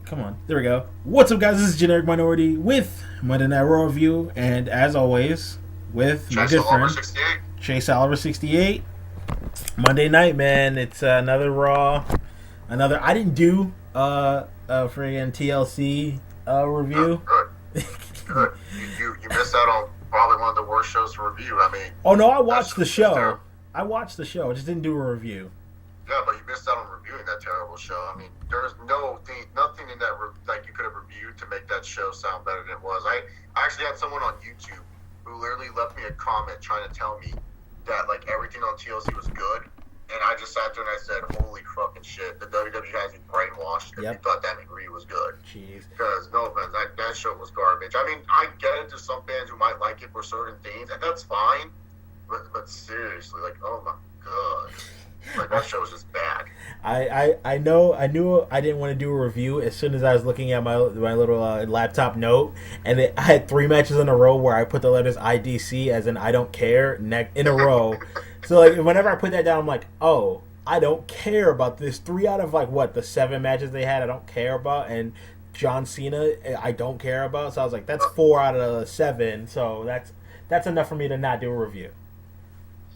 Come on, there we go. What's up, guys? This is Generic Minority with Monday Night Raw review, and as always, with my good friend Chase Oliver 68. Monday night, man. It's another Raw. Another. I didn't do friggin' TLC review. Good. You missed out on probably one of the worst shows to review. I mean. Oh no, I watched the show. I watched the show. I just didn't do a review. Yeah, but you missed out on reviewing that terrible show. I mean, there's nothing in that like you could have reviewed to make that show sound better than it was. I actually had someone on YouTube who literally left me a comment trying to tell me that like everything on TLC was good, and I just sat there and I said, "Holy fucking shit! The WWE has you brainwashed if you thought that McGree was good." Jeez. Because no offense, that show was garbage. I mean, I get it to some fans who might like it for certain things, and that's fine. But seriously, like, oh my god. Like, that show was just bad. I knew I didn't want to do a review as soon as I was looking at my little laptop note, and I had 3 matches in a row where I put the letters IDC as in I don't care in a row. So like whenever I put that down, I'm like, oh, I don't care about this. 3 out of like the 7 matches they had, I don't care about, and John Cena, I don't care about. So I was like, that's 4 out of 7. So that's enough for me to not do a review.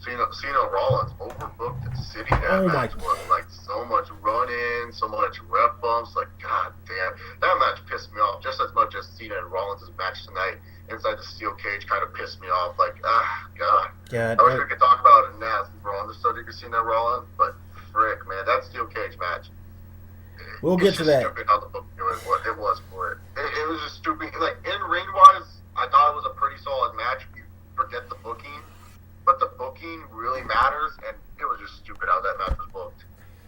Cena Rollins overbooked the city. That match was like so much run-in, so much ref bumps. Like, god damn, that match pissed me off just as much as Cena and Rollins' match tonight inside the steel cage kind of pissed me off. Like, god. I wish we could talk about it now since we're on the subject of Cena and Rollins, but frick, man, that steel cage match. We'll get to that. Stupid how the book it was for it. It was just stupid. Like, in ring-wise, I thought it was a pretty solid match. You forget the booking. But the booking really matters, and it was just stupid how that match was booked.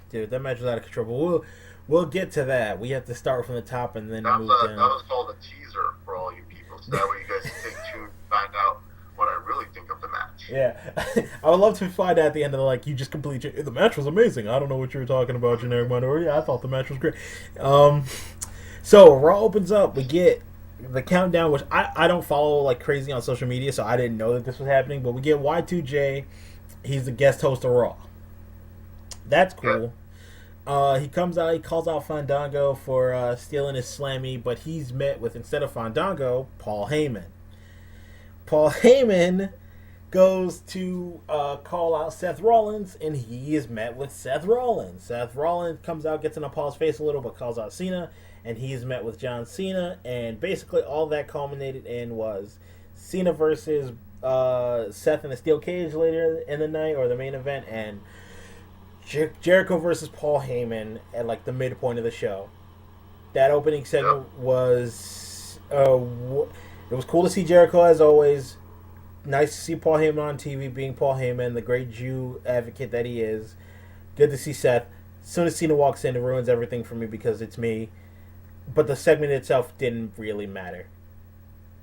Dude, that match was out of control. But we'll get to that. We have to start from the top and then move down. That was called a teaser for all you people, so that way you guys can stay tuned and find out what I really think of the match. Yeah. I would love to find out at the end of you just completely the match was amazing. I don't know what you were talking about, Generic Minority. I thought the match was great. So, Raw opens up. We get the countdown, which I don't follow like crazy on social media, so I didn't know that this was happening. But we get Y2J. He's the guest host of Raw. That's cool. He comes out. He calls out Fandango for stealing his slammy, but he's met with, instead of Fandango, Paul Heyman. Paul Heyman goes to call out Seth Rollins, and he is met with Seth Rollins. Seth Rollins comes out, gets in Paul's face a little, but calls out Cena. And he's met with John Cena, and basically all that culminated in was Cena versus Seth in a steel cage later in the night, or the main event, and Jericho versus Paul Heyman at like the midpoint of the show. That opening segment was it was cool to see Jericho as always. Nice to see Paul Heyman on TV being Paul Heyman, the great Jew advocate that he is. Good to see Seth. As soon as Cena walks in, it ruins everything for me because it's me. But the segment itself didn't really matter.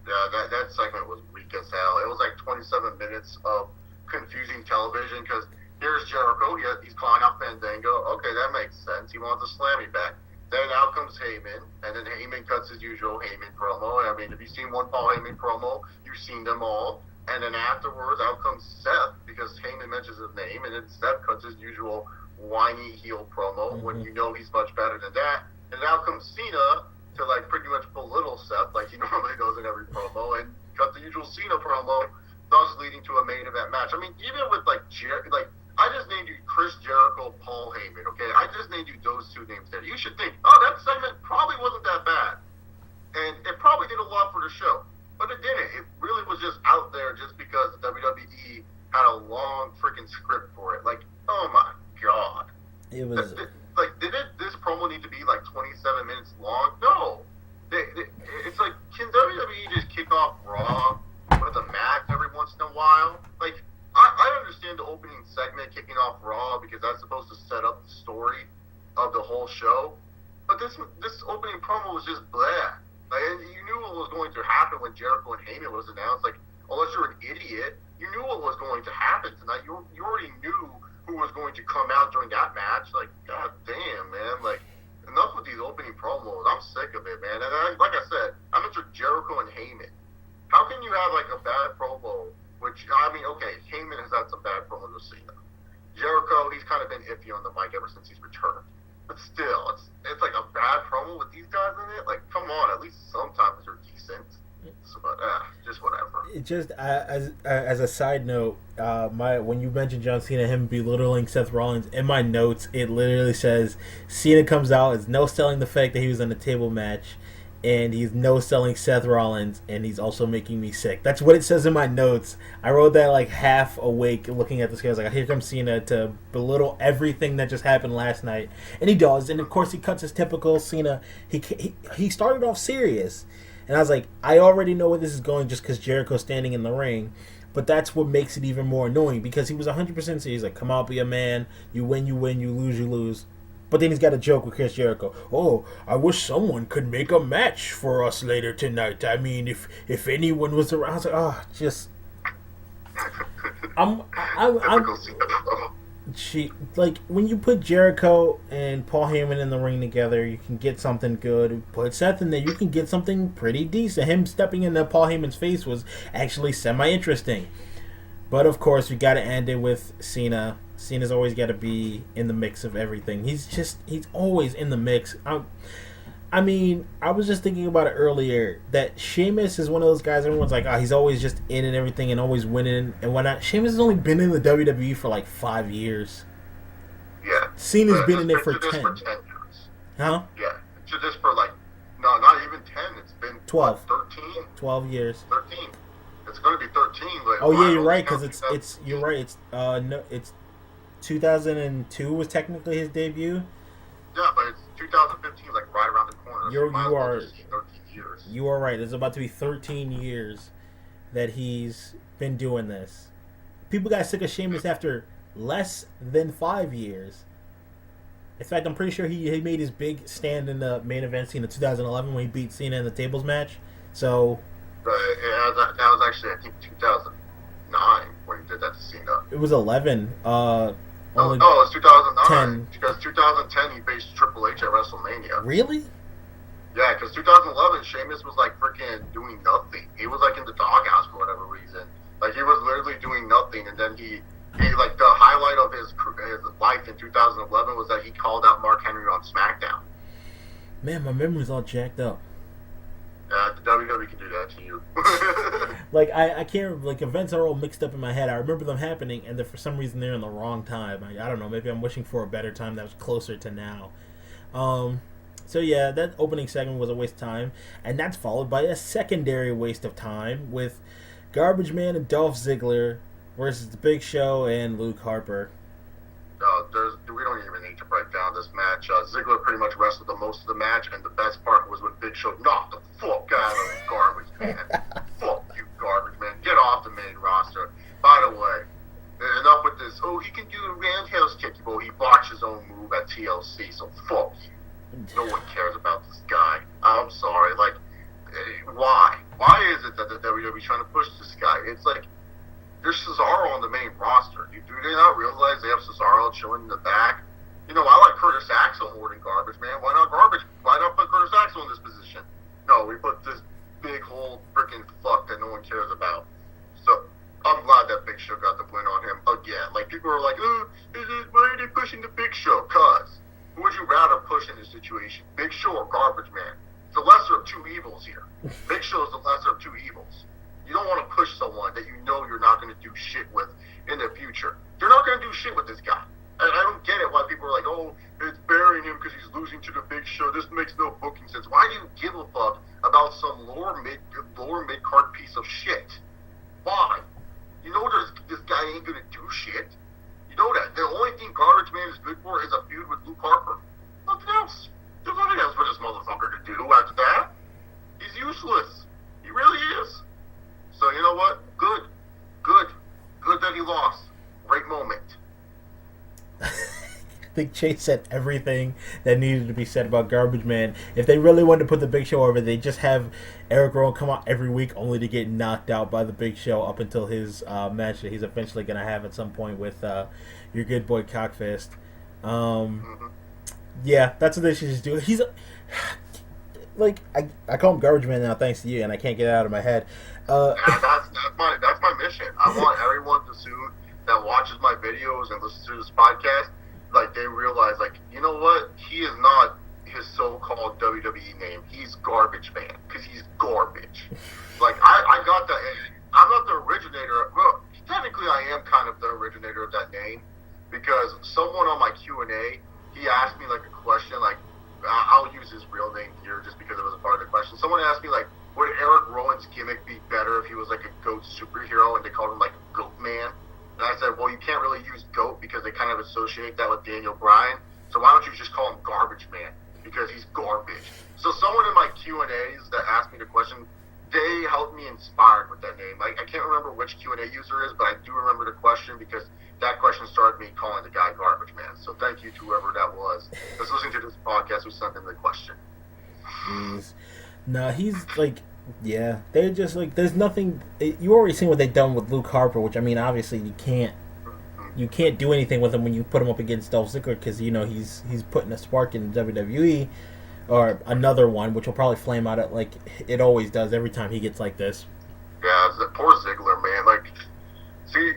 Yeah, that segment was weak as hell. It was like 27 minutes of confusing television because here's Jericho. He's calling out Fandango. Okay, that makes sense. He wants a slammy back. Then out comes Heyman, and then Heyman cuts his usual Heyman promo. I mean, if you've seen one Paul Heyman promo, you've seen them all. And then afterwards, out comes Seth because Heyman mentions his name, and then Seth cuts his usual whiny heel promo when you know he's much better than that. And now comes Cena to like pretty much belittle Seth like he normally does in every promo and cut the usual Cena promo, thus leading to a main event match. I mean, even with I just named you Chris Jericho, Paul Heyman, okay? I just named you those 2 names there. You should think, oh, that segment probably wasn't that bad. And it probably did a lot for the show. But it didn't. It really was just out there just because the WWE had a long freaking script for it. Like, oh my god. It was... Did this promo need to be like 27 minutes long? No. It's like, can WWE just kick off Raw with a match every once in a while? Like, I understand the opening segment kicking off Raw because that's supposed to set up the story of the whole show. But this opening promo was just blah. Like, you knew what was going to happen when Jericho and Heyman was announced. Like, unless you're an idiot, you knew what was going to happen tonight. You already knew who was going to come out during that match. Like, god damn, man. Like, enough with these opening promos. I'm sick of it, man. And like I said, I'm into Jericho and Heyman. How can you have, like, a bad promo, which, I mean, okay, Heyman has had some bad promos with Cena. Jericho, he's kind of been iffy on the mic ever since he's returned. But still, it's like a bad promo with with these guys in it? Like, come on, at least sometimes they're decent. So, but just whatever. It just as a side note, when you mentioned John Cena, him belittling Seth Rollins, in my notes it literally says Cena comes out is no selling the fact that he was in a table match, and he's no selling Seth Rollins, and he's also making me sick. That's what it says in my notes. I wrote that like half awake, looking at this guy. I was like, here comes Cena to belittle everything that just happened last night, and he does. And of course, he cuts his typical Cena. He started off serious. And I was like, I already know where this is going just because Jericho's standing in the ring. But that's what makes it even more annoying because he was 100% serious. He's like, come out, be a man. You win, you lose, you lose. But then he's got a joke with Chris Jericho. Oh, I wish someone could make a match for us later tonight. I mean, if anyone was around. I was like, oh, just... I'm when you put Jericho and Paul Heyman in the ring together, you can get something good. Put Seth in there, you can get something pretty decent. Him stepping into Paul Heyman's face was actually semi-interesting. But of course, we got to end it with Cena. Cena's always got to be in the mix of everything. He's always in the mix. I mean, I was just thinking about it earlier that Sheamus is one of those guys everyone's like, he's always just in and everything and always winning and whatnot. Sheamus has only been in the WWE for like 5 years. Yeah. Cena's been in it for 10. For 10 years. Huh? Yeah. Just for like, no, not even 10. It's been 12. What, 13? 12 years. 13. It's going to be 13. Like, oh yeah, you're right because you're right. It's 2002 was technically his debut. Yeah, but it's 2015, like right around the corner. You are right. It's about to be 13 years that he's been doing this. People got sick of Sheamus after less than 5 years. In fact, I'm pretty sure he made his big stand in the main event scene in 2011 when he beat Cena in the tables match. So, that was actually, I think, 2009 when he did that to Cena. It was 11. It's 2009. 10. Because 2010 he faced Triple H at WrestleMania. Really? Yeah, because 2011 Sheamus was like freaking doing nothing. He was like in the doghouse for whatever reason. Like he was literally doing nothing, and then he like the highlight of his life in 2011 was that he called out Mark Henry on SmackDown. Man, my memory's all jacked up. Yeah, the WWE can do that to you. Like I can't, like events are all mixed up in my head. I remember them happening, and for some reason they're in the wrong time. I don't know. Maybe I'm wishing for a better time that was closer to now. So yeah, that opening segment was a waste of time, and that's followed by a secondary waste of time with Garbage Man and Dolph Ziggler versus The Big Show and Luke Harper. We don't even need to break down this match. Ziggler pretty much wrestled the most of the match, and the best part was when Big Show knocked the fuck out of Garbage Man. Fuck you, Garbage Man. Get off the main roster. By the way, enough with this. Oh, he can do a roundhouse kick. Well, he botched his own move at TLC, so fuck you. No one cares about this guy. I'm sorry. Like, why? Why is it that the WWE trying to push this guy? It's like, there's Cesaro on the main roster. Do they not realize they have Cesaro chilling in the back? You know, I like Curtis Axel more than Garbage Man. Why not put Curtis Axel in this position? No, we put this big whole freaking fuck that no one cares about. So, I'm glad that Big Show got the win on him again. Like, people are like, why are they pushing the Big Show? Cuz, who would you rather push in this situation? Big Show or Garbage Man? It's the lesser of two evils here. Big Show is the lesser of two evils. You don't want to push someone that you know you're not going to do shit with in the future. You're not going to do shit with this guy. I don't get it why people are like, oh, it's burying him because he's losing to the Big Show. This makes no booking sense. Why do you give a fuck about some lower mid card piece of shit? Why? You know this guy ain't going to do shit. You know that. The only thing Garbage Man is good for is a feud with Luke Harper. Nothing else. There's nothing else for this motherfucker to do after that. He's useless. He really is. So, you know what? Good that he lost. Great moment. I think Chase said everything that needed to be said about Garbage Man. If they really wanted to put the Big Show over, they just have Eric Rowan come out every week only to get knocked out by the Big Show up until his match that he's eventually going to have at some point with your good boy Cockfist. Yeah, that's what they should just do. He's like, I call him Garbage Man now thanks to you, and I can't get it out of my head. That's my mission. I want everyone to soon that watches my videos and listens to this podcast, like, they realize, like, you know what? He is not his so-called WWE name. He's Garbage Man because he's garbage. Like I got that. I'm not the originator. Well, technically, I am kind of the originator of that name because someone on my Q&A, he asked me like a question. Like I'll use his real name here just because it was a part of the question. Someone asked me like, would Eric Rowan's gimmick be better if he was like a goat superhero and they called him like Goat Man? And I said, well, you can't really use goat because they kind of associate that with Daniel Bryan. So why don't you just call him Garbage Man? Because he's garbage. So someone in my Q&As that asked me the question, they helped me inspired with that name. I can't remember which Q&A user it is, but I do remember the question because that question started me calling the guy Garbage Man. So thank you to whoever that was that's listening to this podcast who sent in the question. No, he's like, yeah, they're just like, there's nothing. You already seen what they've done with Luke Harper, which I mean, obviously you can't do anything with him when you put him up against Dolph Ziggler because he's putting a spark in WWE or another one, which will probably flame out at like it always does every time he gets like this. Yeah, poor Ziggler, man. Like, see,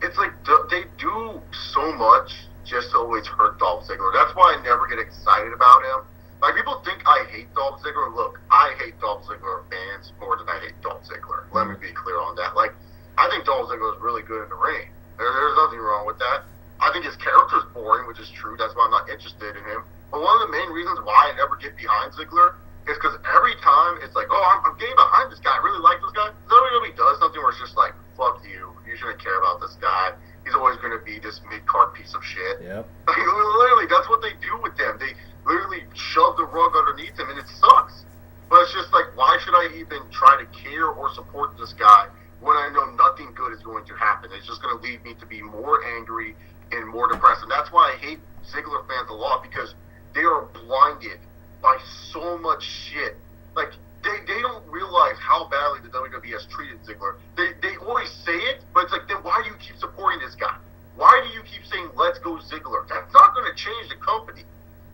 it's like they do so much just to always hurt Dolph Ziggler. That's why I never get excited about him. Like, people think I hate Dolph Ziggler. Look, I hate Dolph Ziggler fans more than I hate Dolph Ziggler. Let me be clear on that. Like, I think Dolph Ziggler is really good in the ring. There's nothing wrong with that. I think his character's boring, which is true. That's why I'm not interested in him. But one of the main reasons why I never get behind Ziggler is because every time it's like, oh, I'm getting behind this guy. I really like this guy. WWE does something where it's just like, fuck you. You shouldn't care about this guy. He's always going to be this mid-card piece of shit. Yep. Like, literally, that's what they do with them. They literally shove the rug underneath him, and it sucks. But it's just like, why should I even try to care or support this guy when I know nothing good is going to happen? It's just going to lead me to be more angry and more depressed. And that's why I hate Ziggler fans a lot, because they are blinded by so much shit. Like, they don't realize how badly the WWE has treated Ziggler. They always say it, but it's like, then why do you keep supporting this guy? Why do you keep saying, let's go Ziggler? That's not going to change the company.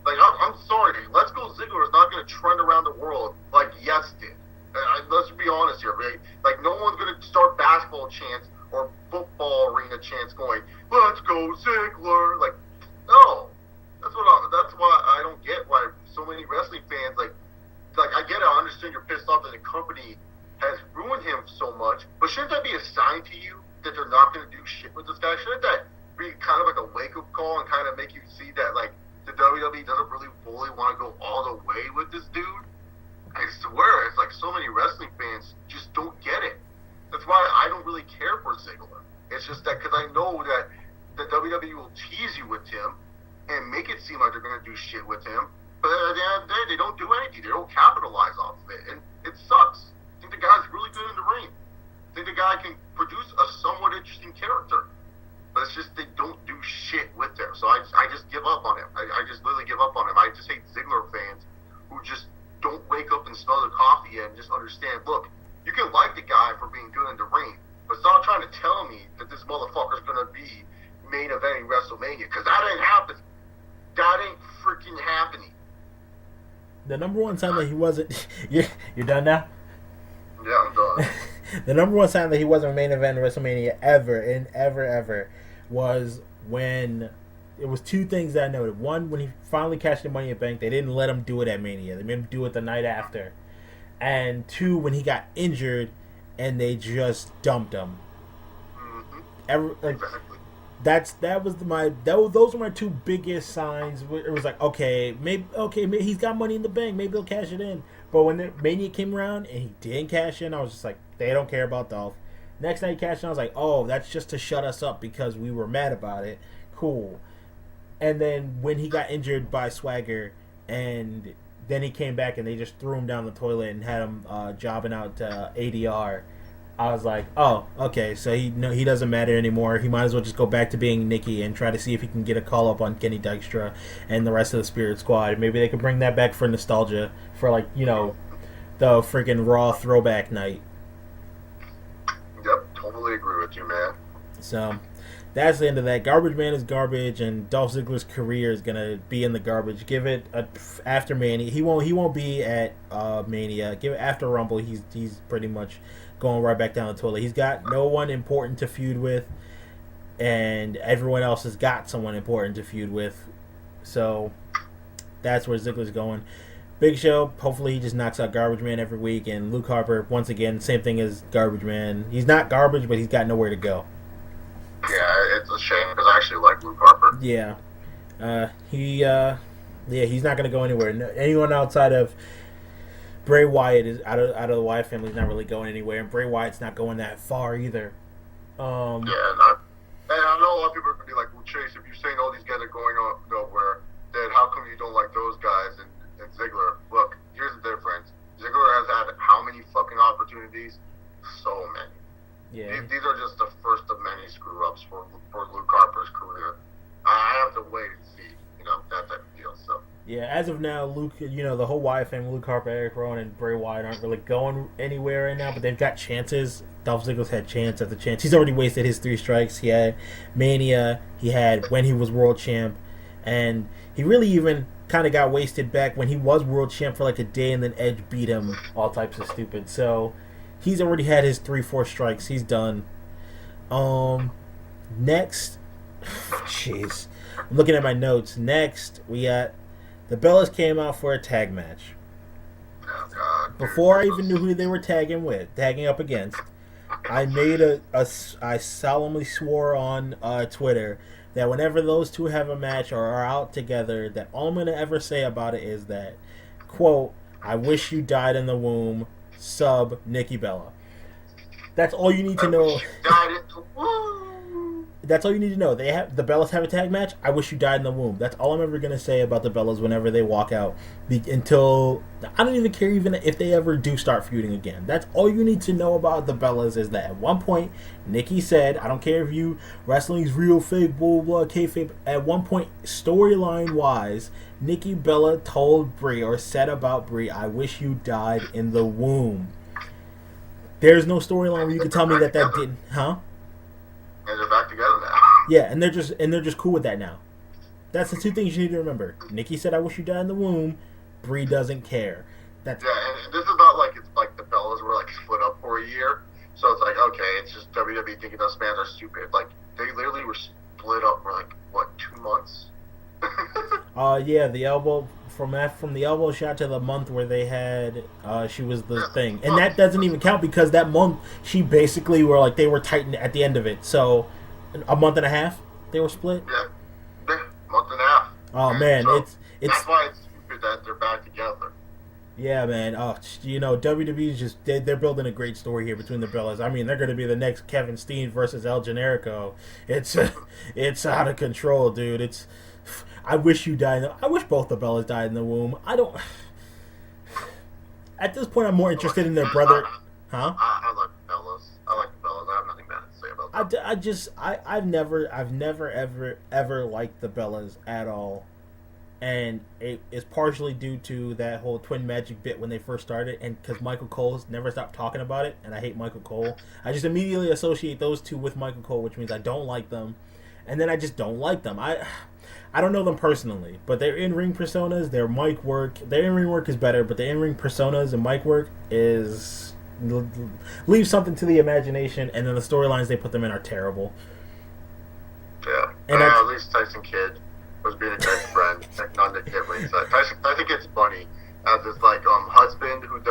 Like, I'm sorry, Let's Go Ziggler is not going to trend around the world like Yes did. Let's be honest here, right? Like, no one's going to start basketball chants or football arena chants going, let's go Ziggler. Like, no. That's why I don't get why so many wrestling fans, like I get it, I understand you're pissed off that the company has ruined him so much, but shouldn't that be a sign to you that they're not going to do shit with this guy? Shouldn't that be kind of like a wake-up call and kind of make you see that, like, the WWE doesn't really fully want to go all the way with this dude? I swear, it's like so many wrestling fans just don't get it. That's why I don't really care for Ziggler. It's just that because I know that the WWE will tease you with him and make it seem like they're going to do shit with him, but at the end of the day, they don't do anything. They don't capitalize off of it, and it sucks. I think the guy's really good in the ring. I think the guy can produce a somewhat interesting character, but it's just they don't do shit with him. So I just give up on him. I just literally give up on him. I just hate Ziggler fans who just don't wake up and smell the coffee and just understand, look, you can like the guy for being good in the ring, but stop trying to tell me that this motherfucker's going to be main eventing WrestleMania, because that ain't happening. That ain't freaking happening. The number one time that he wasn't... You're done now? Yeah, I'm done. The number one time that he wasn't a main event in WrestleMania ever was when... It was two things that I noted. One, when he finally cashed the Money in the Bank, they didn't let him do it at Mania. They made him do it the night after. And two, when he got injured and they just dumped him. Mm-hmm. Exactly. Those were my two biggest signs. It was like, okay, maybe he's got Money in the Bank, maybe he'll cash it in. But when the Mania came around and he didn't cash in, I was just like, they don't care about Dolph. Next night he cashed in, I was like, oh, that's just to shut us up because we were mad about it. Cool. And then when he got injured by Swagger, and then he came back and they just threw him down the toilet and had him jobbing out ADR. I was like, oh, okay, so he doesn't matter anymore. He might as well just go back to being Nikki and try to see if he can get a call up on Kenny Dykstra and the rest of the Spirit Squad. Maybe they could bring that back for nostalgia, for the freaking Raw throwback night. Yep, totally agree with you, man. So that's the end of that. Garbage Man is garbage, and Dolph Ziggler's career is gonna be in the garbage. Give it after Mania. He won't be at Mania. Give it after Rumble. He's pretty much going right back down the toilet. He's got no one important to feud with, and everyone else has got someone important to feud with. So that's where Ziggler's going. Big Show, hopefully he just knocks out Garbage Man every week, and Luke Harper, once again, same thing as Garbage Man. He's not garbage, but he's got nowhere to go. Yeah, it's a shame because I actually like Luke Harper. Yeah. He's not going to go anywhere. Anyone outside of Bray Wyatt is out of the Wyatt family is not really going anywhere, and Bray Wyatt's not going that far either. And I know a lot of people are going to be like, well, Chase, if you're saying all these guys are going nowhere, then how come you don't like those guys and Ziggler? Look, here's the difference. Ziggler has had how many fucking opportunities? So many. Yeah. These are just the first of many screw-ups for Luke Harper's career. I have to wait and see, that type of deal. So. Yeah, as of now, Luke, the whole Wyatt family, Luke Harper, Eric Rowan, and Bray Wyatt aren't really going anywhere right now, but they've got chances. Dolph Ziggler's had chance after chance. He's already wasted his 3 strikes. He had Mania, he had when he was world champ, and he really even kind of got wasted back when he was world champ for like a day, and then Edge beat him, all types of stupid. So he's already had his 3-4 strikes. He's done. Next, jeez, I'm looking at my notes. Next, we got the Bellas came out for a tag match. Oh, God. Before I even knew who they were tagging up against, I made I solemnly swore on Twitter that whenever those two have a match or are out together, that all I'm going to ever say about it is that, quote, I wish you died in the womb, sub Nikki Bella. That's all you need to know. That's all you need to know. The Bellas have a tag match. I wish you died in the womb. That's all I'm ever gonna say about the Bellas whenever they walk out. Until I don't even care even if they ever do start feuding again. That's all you need to know about the Bellas is that at one point Nikki said, "I don't care if you wrestling's real, fake, blah blah, kayfabe." At one point, storyline wise, Nikki Bella told Brie or said about Brie, "I wish you died in the womb." There's no storyline where you can tell me that didn't, huh? And they're back together now. Yeah, and they're just cool with that now. That's the 2 things you need to remember. Nikki said, "I wish you died in the womb." Brie doesn't care. And this is not like it's like the Bellas were like split up for a year, so it's like okay, it's just WWE thinking those fans are stupid. Like they literally were split up for like what 2 months. Yeah, the elbow from the elbow shot to the month where they had she was the thing, and that doesn't even count because that month she basically were like they were tightened at the end of it. So a month and a half they were split. Yeah, month and a half. Oh man, so it's that's why it's stupid that they're back together. Yeah, man. Oh, WWE's just they're building a great story here between the Bellas. I mean, they're going to be the next Kevin Steen versus El Generico. It's out of control, dude. I wish you died. I wish both the Bellas died in the womb. I don't. At this point, I'm more interested in their brother. Huh? I like Bellas. I like the Bellas. I have nothing bad to say about them. I've never ever liked the Bellas at all, and it is partially due to that whole Twin Magic bit when they first started, and because Michael Cole never stopped talking about it, and I hate Michael Cole. I just immediately associate those two with Michael Cole, which means I don't like them, and then I just don't like them. I don't know them personally, but their in-ring personas, their mic work, their in-ring work is better, but the in-ring personas and mic work leaves something to the imagination, and then the storylines they put them in are terrible. Yeah, and at least Tyson Kidd was being a great friend. Not Nick Kidley. I think it's funny as this like husband who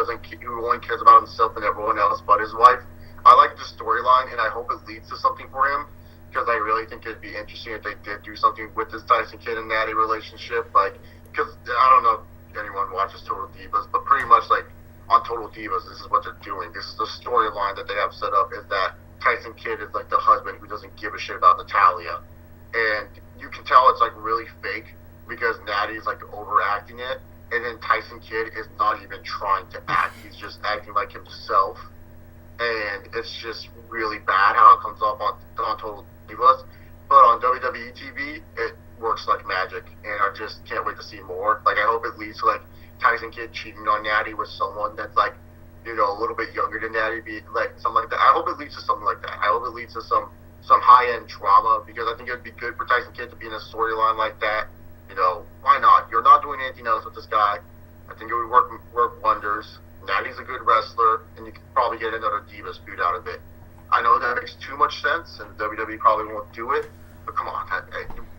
only cares about himself and everyone else but his wife. I like the storyline, and I hope it leads to something for him. Because I really think it'd be interesting if they did do something with this Tyson Kidd and Natty relationship. Like, because I don't know if anyone watches Total Divas, but pretty much like on Total Divas, this is what they're doing. This is the storyline that they have set up is that Tyson Kidd is like the husband who doesn't give a shit about Natalya. And you can tell it's like really fake because Natty's like overacting it. And then Tyson Kidd is not even trying to act. He's just acting like himself. And it's just really bad how it comes off on Total Divas, but on WWE TV it works like magic, and I just can't wait to see more. Like I hope it leads to like Tyson Kidd cheating on Natty with someone that's like a little bit younger than Natty, be like something like that. I hope it leads to something like that. I hope it leads to some high end drama because I think it would be good for Tyson Kidd to be in a storyline like that. Why not? You're not doing anything else with this guy. I think it would work wonders. Natty's a good wrestler, and you could probably get another Divas feud out of it. I know that makes too much sense, and WWE probably won't do it, but come on,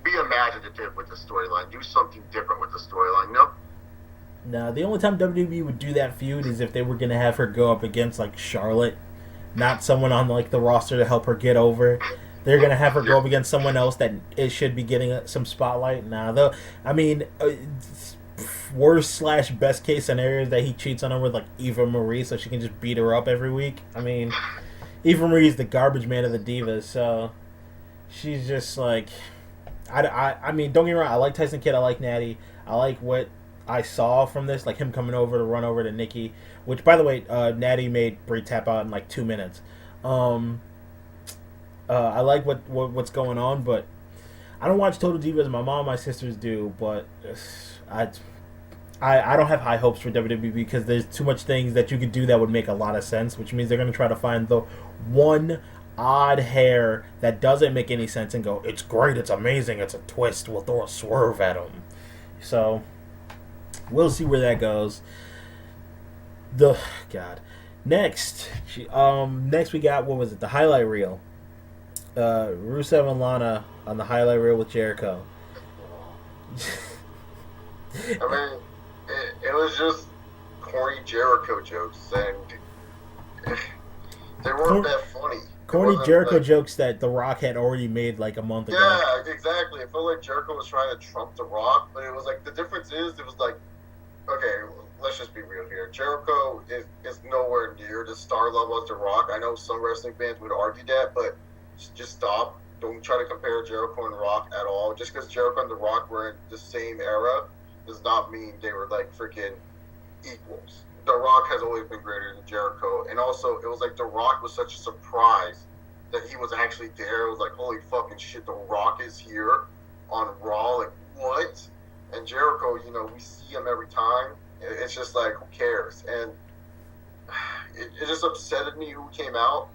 be a imaginative with the storyline. Do something different with the storyline. No. No, the only time WWE would do that feud is if they were gonna have her go up against like Charlotte, not someone on like the roster to help her get over. They're gonna have her go up against someone else that it should be getting some spotlight. Nah, though, I mean, worst / best case scenario is that he cheats on her with like Eva Marie, so she can just beat her up every week. I mean, Eva Marie is the garbage man of the divas, so she's just like, I mean, don't get me wrong. I like Tyson Kidd. I like Natty. I like what I saw from this, like him coming over to run over to Nikki, which, by the way, Natty made Bray tap out in like 2 minutes. I like what's going on, but I don't watch Total Divas. My mom and my sisters do, but I don't have high hopes for WWE because there's too much things that you could do that would make a lot of sense, which means they're going to try to find the one odd hair that doesn't make any sense and go, it's great, it's amazing, it's a twist, we'll throw a swerve at them. So we'll see where that goes. Next we got, what was it, the highlight reel. Rusev and Lana on the highlight reel with Jericho. I mean, it was just corny Jericho jokes, and they weren't that funny. Corny Jericho jokes that The Rock had already made like a month ago. Yeah, exactly. I felt like Jericho was trying to trump The Rock, but it was like, the difference is, it was like, okay, let's just be real here. Jericho is nowhere near the star level as The Rock. I know some wrestling fans would argue that, but just stop. Don't try to compare Jericho and Rock at all. Just because Jericho and The Rock were in the same era does not mean they were like freaking equals. The Rock has always been greater than Jericho, and also it was like The Rock was such a surprise that he was actually there. It was like, holy fucking shit, The Rock is here on Raw. Like, what? And Jericho, you know, we see him every time. It's just like, who cares? And it just upsetted me who came out,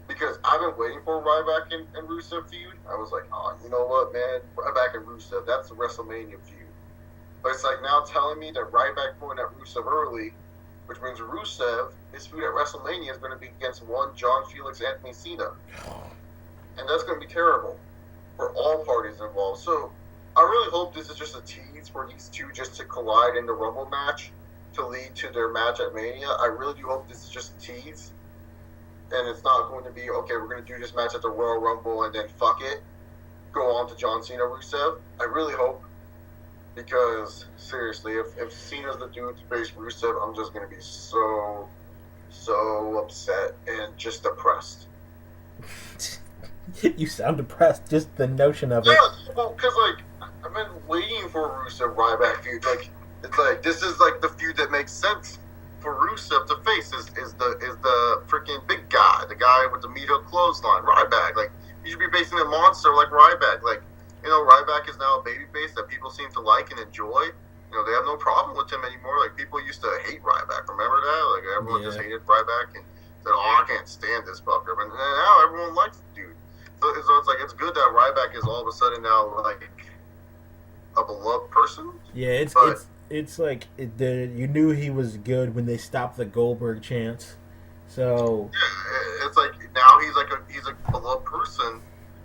because I've been waiting for a Ryback and Rusev feud. I was like, oh, you know what, man? Ryback and Rusev, that's the WrestleMania feud. But it's like now telling me that Ryback going at Rusev early, which means Rusev, his feud at WrestleMania is going to be against one John Felix Anthony Cena. And that's going to be terrible for all parties involved. So I really hope this is just a tease for these two just to collide in the Rumble match to lead to their match at Mania. I really do hope this is just a tease. And it's not going to be, okay, we're going to do this match at the Royal Rumble and then fuck it, go on to John Cena Rusev. I really hope, because seriously, if Cena's the dude to face Rusev, I'm just going to be so upset and just depressed. You sound depressed, just the notion of it. Yeah, well, because like, I've been waiting for a Rusev Ryback feud. Like, it's like, this is like the feud that makes sense for Rusev to face is the freaking big guy, the guy with the meat hook clothesline, Ryback. Like, you should be facing a monster like Ryback. Like, you know, Ryback is now a babyface that people seem to like and enjoy. You know, they have no problem with him anymore. Like, people used to hate Ryback. Remember that? Like, everyone just hated Ryback and said, oh, I can't stand this fucker. But now everyone likes the dude. So it's like, it's good that Ryback is all of a sudden now like a beloved person. Yeah, it's like you knew he was good when they stopped the Goldberg chants. So yeah, it's like now he's a beloved person,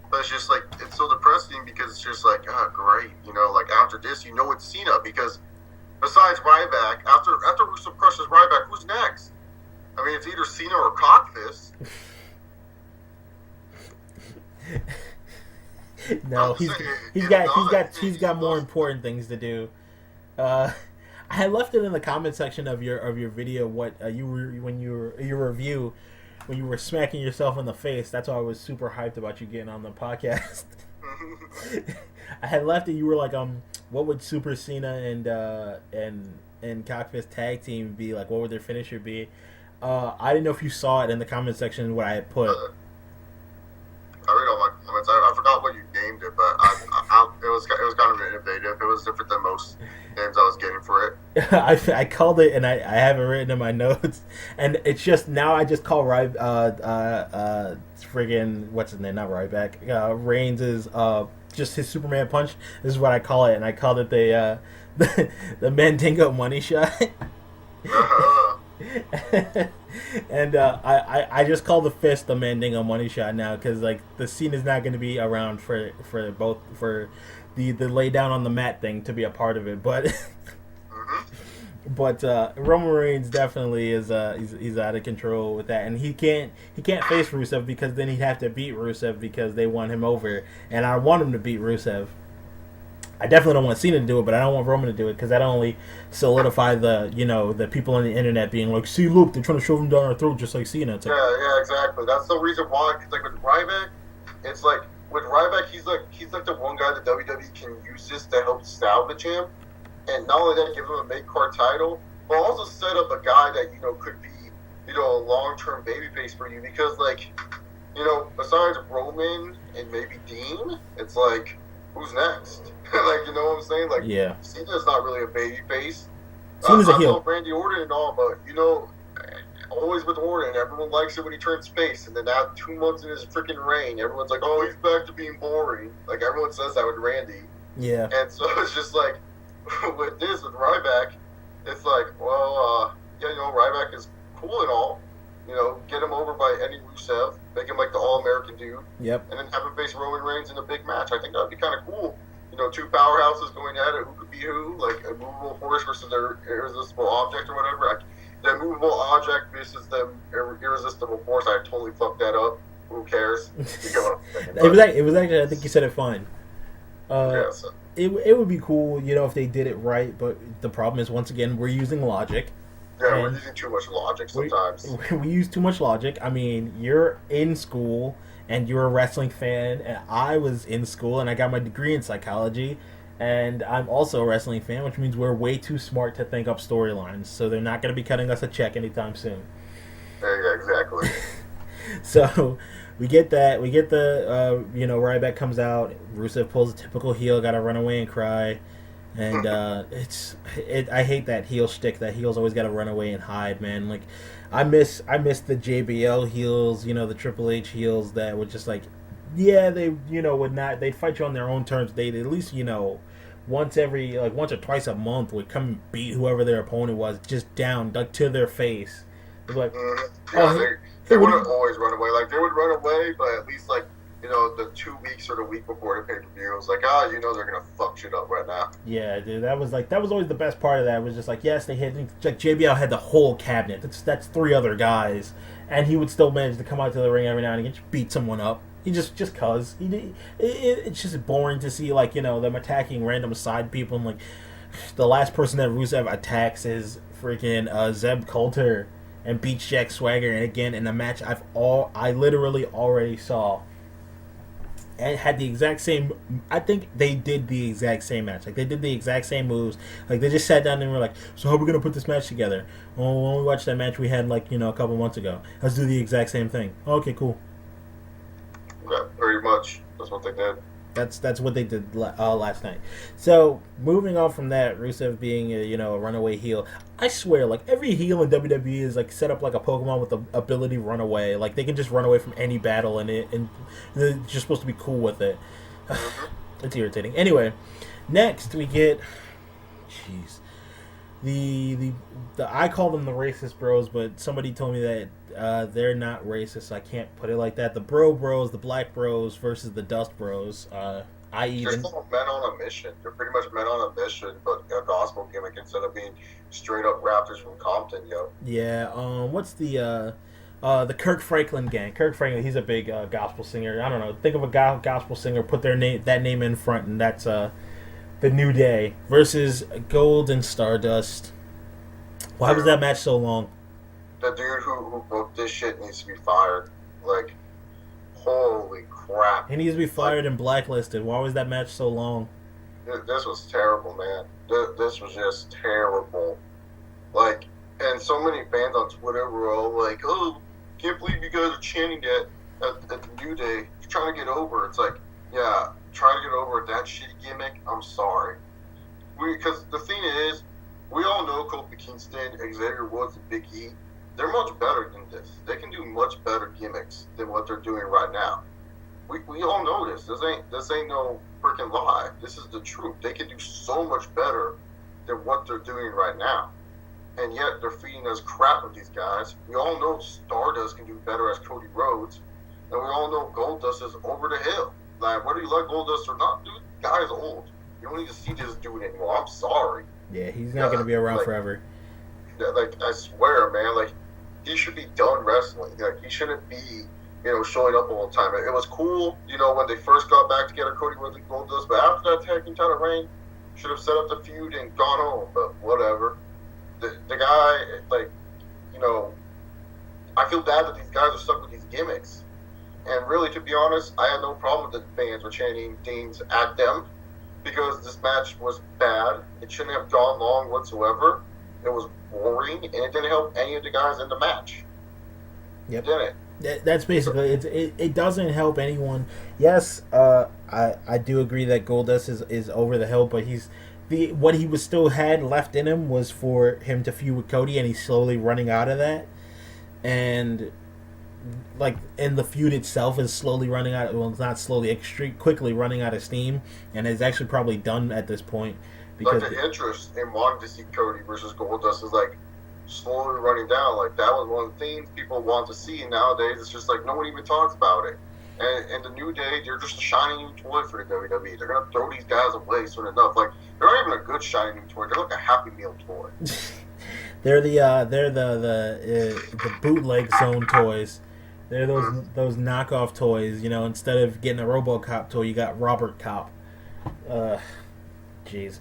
but it's just like, it's so depressing because it's just like, oh, great, you know, like after this, you know, it's Cena, because besides Ryback, after Rusev crushes Ryback, who's next? I mean, it's either Cena or Cockfist. No, he's got more important things to do. I left it in the comment section of your video what your review when you were smacking yourself in the face. That's why I was super hyped about you getting on the podcast. I had left it. You were like, what would Super Cena and Cockfist tag team be like? What would their finisher be? I didn't know if you saw it in the comment section what I had put. I read all my comments. I forgot what you named it, but it was kind of innovative. It was different than most names I was getting for it. I called it, and I have it written in my notes, and it's just now I just call friggin' what's his name? Not Ryback. Reigns is just his Superman punch. This is what I call it, and I called it the Mandingo money shot. And I just call the fist the Mandingo money shot now, because like the scene is not going to be around for the lay down on the mat thing to be a part of it, but Mm-hmm. but Roman Reigns definitely is he's out of control with that, and he can't face Rusev because then he'd have to beat Rusev because they want him over, and I want him to beat Rusev. I definitely don't want Cena to do it, but I don't want Roman to do it because that only solidify the people on the internet being like, see, look, they're trying to shove him down our throat just like Cena. It's like, Yeah, exactly. That's the reason why. Cause like with Ryback, it's like with Ryback, he's like the one guy that WWE can use this to help salvage him, and not only that, give him a mid card title, but also set up a guy that could be a long term babyface for you because like besides Roman and maybe Dean, it's like who's next? Like what I'm saying? Like yeah, Cena's not really a babyface. Cena's a I heel. love Randy Orton and all, but always with Orton, everyone likes it when he turns face, and then now 2 months in his freaking reign, everyone's like, "Oh, he's back to being boring." Like everyone says that with Randy, Yeah, and so it's just like with Ryback, it's like, well, Ryback is cool and all, get him over by Eddie Rusev, make him like the All-American dude, yep, and then have him face Roman Reigns in a big match. I think that'd be kind of cool. Two powerhouses going at it. Who could be who? Like a movable force versus their irresistible object or whatever. The movable object versus the irresistible force. I totally fucked that up. Who cares? it was actually I think you said it fine. Yeah, so. It would be cool, if they did it right. But the problem is, once again, we're using logic. Yeah, we're using too much logic sometimes. We use too much logic. I mean, you're in school and you're a wrestling fan, and I was in school and I got my degree in psychology, and I'm also a wrestling fan, which means we're way too smart to think up storylines. So they're not going to be cutting us a check anytime soon. Yeah, exactly. So we get that. We get the Ryback comes out. Rusev pulls a typical heel, got to run away and cry. And I hate that heel shtick. That heels always got to run away and hide, man. Like, I miss the JBL heels, the Triple H heels that would just like, yeah, they would not. They'd fight you on their own terms. They'd at least once or twice a month would come and beat whoever their opponent was just down like to their face. Like, they wouldn't always run away. Like they would run away, but at least like. The 2 weeks or the week before the pay-per-view, it was like, they're going to fuck shit up right now. Yeah, dude, that was always the best part of that. It was just like, yes, they had, like, JBL had the whole cabinet. That's 3 other guys, and he would still manage to come out to the ring every now and again, just beat someone up. He just cause. It's just boring to see, like, them attacking random side people, and, like, the last person that Rusev attacks is freaking Zeb Coulter and beats Jack Swagger, and again, in a match I literally already saw. And had the exact same. I think they did the exact same match. Like they did the exact same moves. Like they just sat down and were like, "So how are we gonna put this match together?" Well, when we watched that match we had like a couple months ago, let's do the exact same thing. Okay, cool. Yeah, pretty much. That's what they did. That's what they did last night. So moving on from that, Rusev being a runaway heel. I swear, like every heel in WWE is like set up like a Pokemon with the ability to run away. Like they can just run away from any battle and they're just supposed to be cool with it. It's irritating. Anyway, next we get, jeez, the I call them the racist bros, but somebody told me that they're not racist. So I can't put it like that. The bros, the black bros versus the dust bros. I.e. They're still men on a mission. They're pretty much men on a mission, but a gospel gimmick instead of being straight up Raptors from Compton, yo. Yeah. What's the Kirk Franklin gang? Kirk Franklin, he's a big gospel singer. I don't know. Think of a gospel singer, put that name in front, and that's the New Day versus Gold and Stardust. Why was that match so long? The dude who booked this shit needs to be fired. Like, holy crap. He needs to be fired and blacklisted. Why was that match so long? This was terrible, man. This was just terrible. Like, and so many fans on Twitter were all like, "Oh, can't believe you guys are chanting that at the New Day. You're trying to get over." It's like, yeah, trying to get over that shitty gimmick. I'm sorry. Because the thing is, we all know Kofi Kingston, Xavier Woods, and Big E. They're much better than this. They can do much better gimmicks than what they're doing right now. We all know this. This ain't no freaking lie. This is the truth. They can do so much better than what they're doing right now. And yet they're feeding us crap with these guys. We all know Stardust can do better as Cody Rhodes. And we all know Goldust is over the hill. Like, whether you like Goldust or not, dude, guy's old. You don't need to see this dude anymore. I'm sorry. Yeah, he's not going to be around forever. Like, I swear, man, like, he should be done wrestling. Like, he shouldn't be, showing up all the time. It was cool, when they first got back together, Cody Rhodes and Goldust, but after that tag team title reign, should have set up the feud and gone home, but whatever. The guy, like, I feel bad that these guys are stuck with these gimmicks. And really, to be honest, I had no problem that fans were chanting things at them because this match was bad. It shouldn't have gone long whatsoever. It was boring, and it didn't help any of the guys in the match. Yep. It didn't. That's basically it doesn't help anyone. Yes, I do agree that Goldust is over the hill, but what he was still had left in him was for him to feud with Cody, and he's slowly running out of that. And the feud itself is slowly running out. Well, it's not slowly, quickly running out of steam, and it's actually probably done at this point. Because the interest in wanting to see Cody versus Goldust is slowly running down. That was one of the things people want to see. And nowadays, it's just no one even talks about it. And the New Day, they're just a shiny new toy for the WWE. They're gonna throw these guys away soon enough. They're not even a good shiny new toy. They're like a Happy Meal toy. They're the bootleg zone toys. They're those knockoff toys. Instead of getting a RoboCop toy, you got Robert Cop. Jeez.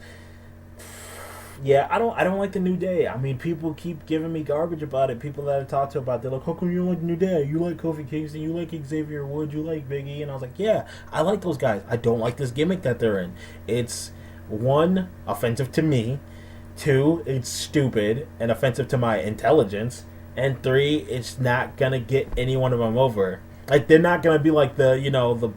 Yeah, I don't like the New Day. I mean, people keep giving me garbage about it. People that I talk to about it, they're like, how come you don't like New Day? You like Kofi Kingston, you like Xavier Woods, you like Biggie. And I was like, yeah, I like those guys. I don't like this gimmick that they're in. It's, 1, offensive to me. 2, it's stupid and offensive to my intelligence. And 3, it's not going to get any one of them over. They're not going to be like the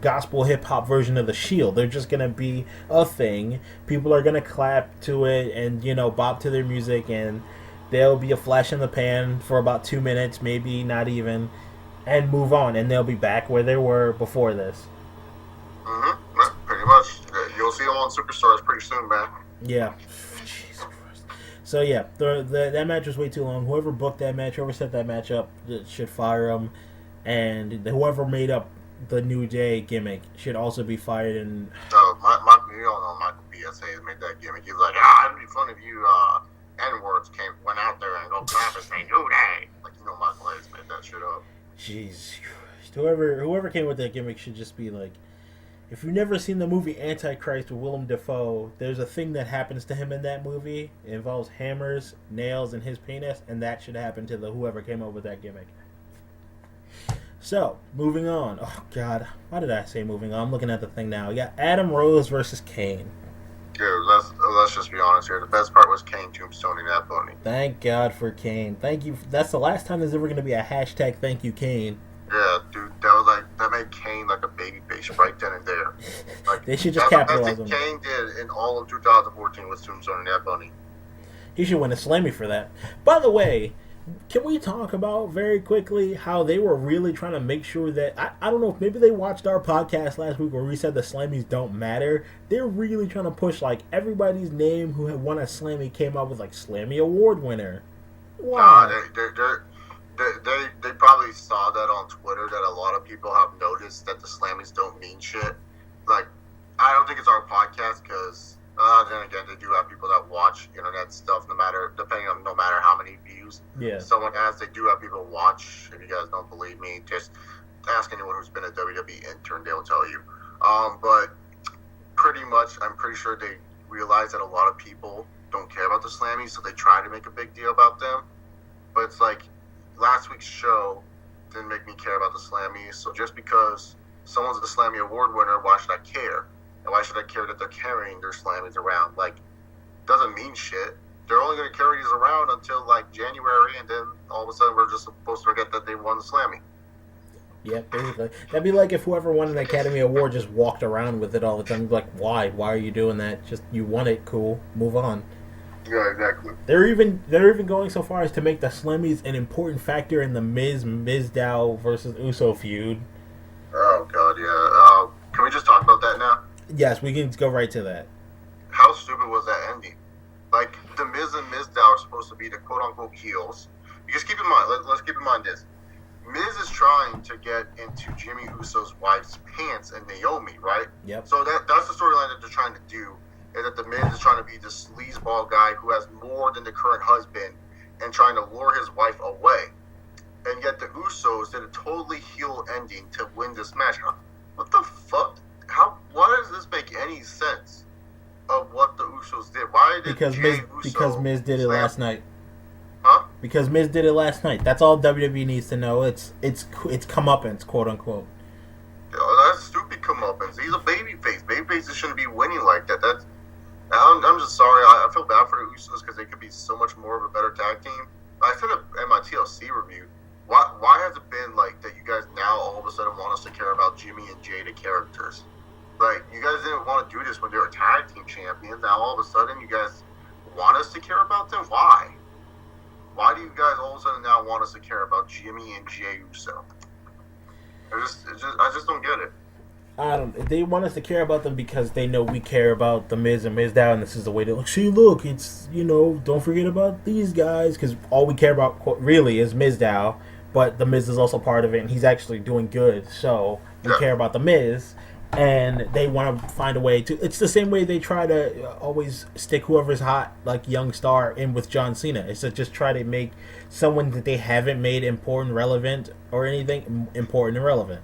gospel hip-hop version of the Shield. They're just going to be a thing. People are going to clap to it and, bop to their music, and there'll be a flash in the pan for about 2 minutes, maybe not even, and move on, and they'll be back where they were before this. Mm-hmm. Pretty much. You'll see them on Superstars pretty soon, man. Yeah. Jesus Christ. So, yeah, that match was way too long. Whoever booked that match, whoever set that match up, should fire them. And whoever made up the New Day gimmick should also be fired. And Michael BSA made that gimmick. He's like, it'd be fun if you N-words went out there and go clap and say New Day. Michael Hayes made that shit up. Jesus Christ. Whoever came with that gimmick should just be like, if you've never seen the movie Antichrist with Willem Dafoe, there's a thing that happens to him in that movie. It involves hammers, nails, and his penis, and that should happen to whoever came up with that gimmick. So, moving on. Oh, God. Why did I say moving on? I'm looking at the thing now. We got Adam Rose versus Kane. Dude, let's just be honest here. The best part was Kane tombstoning that bunny. Thank God for Kane. Thank you. That's the last time there's ever going to be a hashtag thank you, Kane. Yeah, dude. That made Kane like a baby face right then and there. They should just capitalize him. Kane did in all of 2014 was tombstoning that bunny. He should win a Slammy for that. By the way, can we talk about very quickly how they were really trying to make sure that I don't know if maybe they watched our podcast last week where we said the Slammies don't matter. They're really trying to push everybody's name who had won a Slammy came up with Slammy Award winner. Wow. They probably saw that on Twitter that a lot of people have noticed that the Slammies don't mean shit. I don't think it's our podcast because then again, they do have people that watch internet stuff, no matter how many views someone has. They do have people watch. If you guys don't believe me, just ask anyone who's been a WWE intern; they'll tell you. But pretty much, I'm pretty sure they realize that a lot of people don't care about the Slammies, so they try to make a big deal about them. But it's last week's show didn't make me care about the Slammies. So just because someone's a Slammy Award winner, why should I care? And why should I care that they're carrying their Slammies around? Doesn't mean shit. They're only going to carry these around until January, and then all of a sudden we're just supposed to forget that they won the Slammy. Yeah, basically. That'd be like if whoever won an Academy Award just walked around with it all the time. You'd be like, why? Why are you doing that? Just, you won it, cool. Move on. Yeah, exactly. They're even going so far as to make the Slammies an important factor in the Mizdow versus Uso feud. Oh, God, yeah. Can we just talk about that now? Yes, we can go right to that. How stupid was that ending? The Miz and Mizdow are supposed to be the quote-unquote heels. Because keep in mind, let's keep in mind this. Miz is trying to get into Jimmy Uso's wife's pants and Naomi, right? Yep. So that's the storyline that they're trying to do, is that the Miz is trying to be this sleazeball guy who has more than the current husband and trying to lure his wife away. And yet the Usos did a totally heel ending to win this match. What the fuck? Why does this make any sense of what the Usos did? Why did because Miz did it last night. Huh? Because Miz did it last night. That's all WWE needs to know. It's comeuppance, quote unquote. That's stupid comeuppance. He's a babyface. Babyfaces shouldn't be winning like that. I'm just sorry. I feel bad for the Usos because they could be so much more of a better tag team. I said it in my TLC review. Why has it been like that? You guys now all of a sudden want us to care about Jimmy and Jay, the characters? Like, you guys didn't want to do this when they were tag team champions. Now all of a sudden you guys want us to care about them? Why? Why do you guys all of a sudden now want us to care about Jimmy and Jay Uso? I just don't get it. They want us to care about them because they know we care about the Miz and Mizdow, and this is the way to look. See, look, it's, don't forget about these guys, because all we care about really is Mizdow, but the Miz is also part of it, and he's actually doing good, so we care about the Miz, and they want to find a way to. It's the same way they try to always stick whoever's hot, like young star, in with John Cena. It's to just try to make someone that they haven't made important, relevant, or anything important and relevant.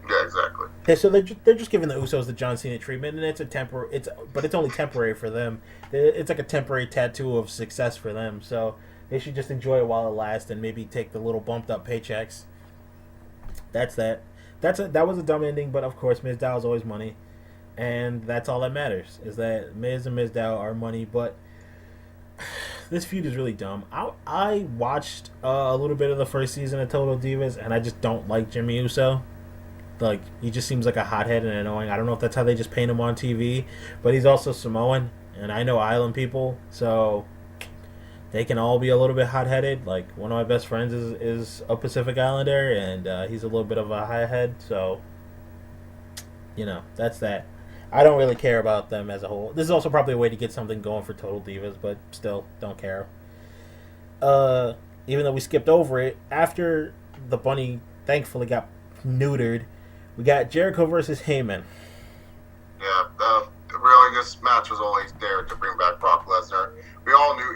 Yeah, exactly. Yeah, so they're just giving the Usos the John Cena treatment, and it's only temporary for them. It's like a temporary tattoo of success for them. So they should just enjoy it while it lasts, and maybe take the little bumped up paychecks. That's that. That was a dumb ending, but of course Mizdow is always money, and that's all that matters is that Miz and Mizdow are money. But this feud is really dumb. I watched a little bit of the first season of Total Divas, and I just don't like Jimmy Uso. Like, he just seems like a hothead and annoying. I don't know if that's how they just paint him on TV, but he's also Samoan, and I know island people, so they can all be a little bit hot-headed. Like, one of my best friends is a Pacific Islander, and he's a little bit of a hothead, so, that's that. I don't really care about them as a whole. This is also probably a way to get something going for Total Divas, but still, don't care. Even though we skipped over it, after the bunny thankfully got neutered, we got Jericho versus Heyman. Yeah, really, this match was always there to bring back Brock Lesnar. We all knew,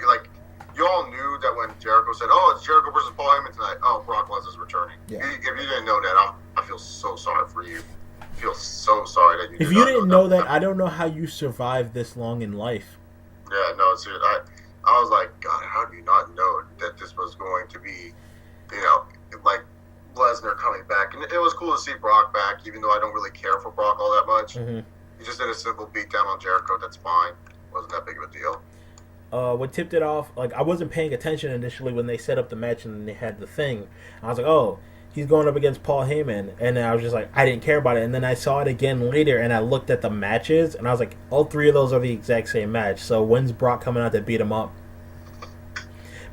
you all knew that when Jericho said, "Oh, it's Jericho versus Paul Heyman tonight." Oh, Brock Lesnar's returning. Yeah. If you didn't know that, I feel so sorry for you. I feel so sorry that you. If you didn't know that, I don't know how you survived this long in life. Yeah, no, seriously, I was like, God, how do you not know that this was going to be, Lesnar coming back? And it was cool to see Brock back, even though I don't really care for Brock all that much. Mm-hmm. He just did a simple beatdown on Jericho. That's fine. Wasn't that big of a deal. What tipped it off, I wasn't paying attention initially when they set up the match and they had the thing. I was like, oh, he's going up against Paul Heyman. And then I was just like, I didn't care about it. And then I saw it again later, and I looked at the matches, and I was like, all three of those are the exact same match. So when's Brock coming out to beat him up?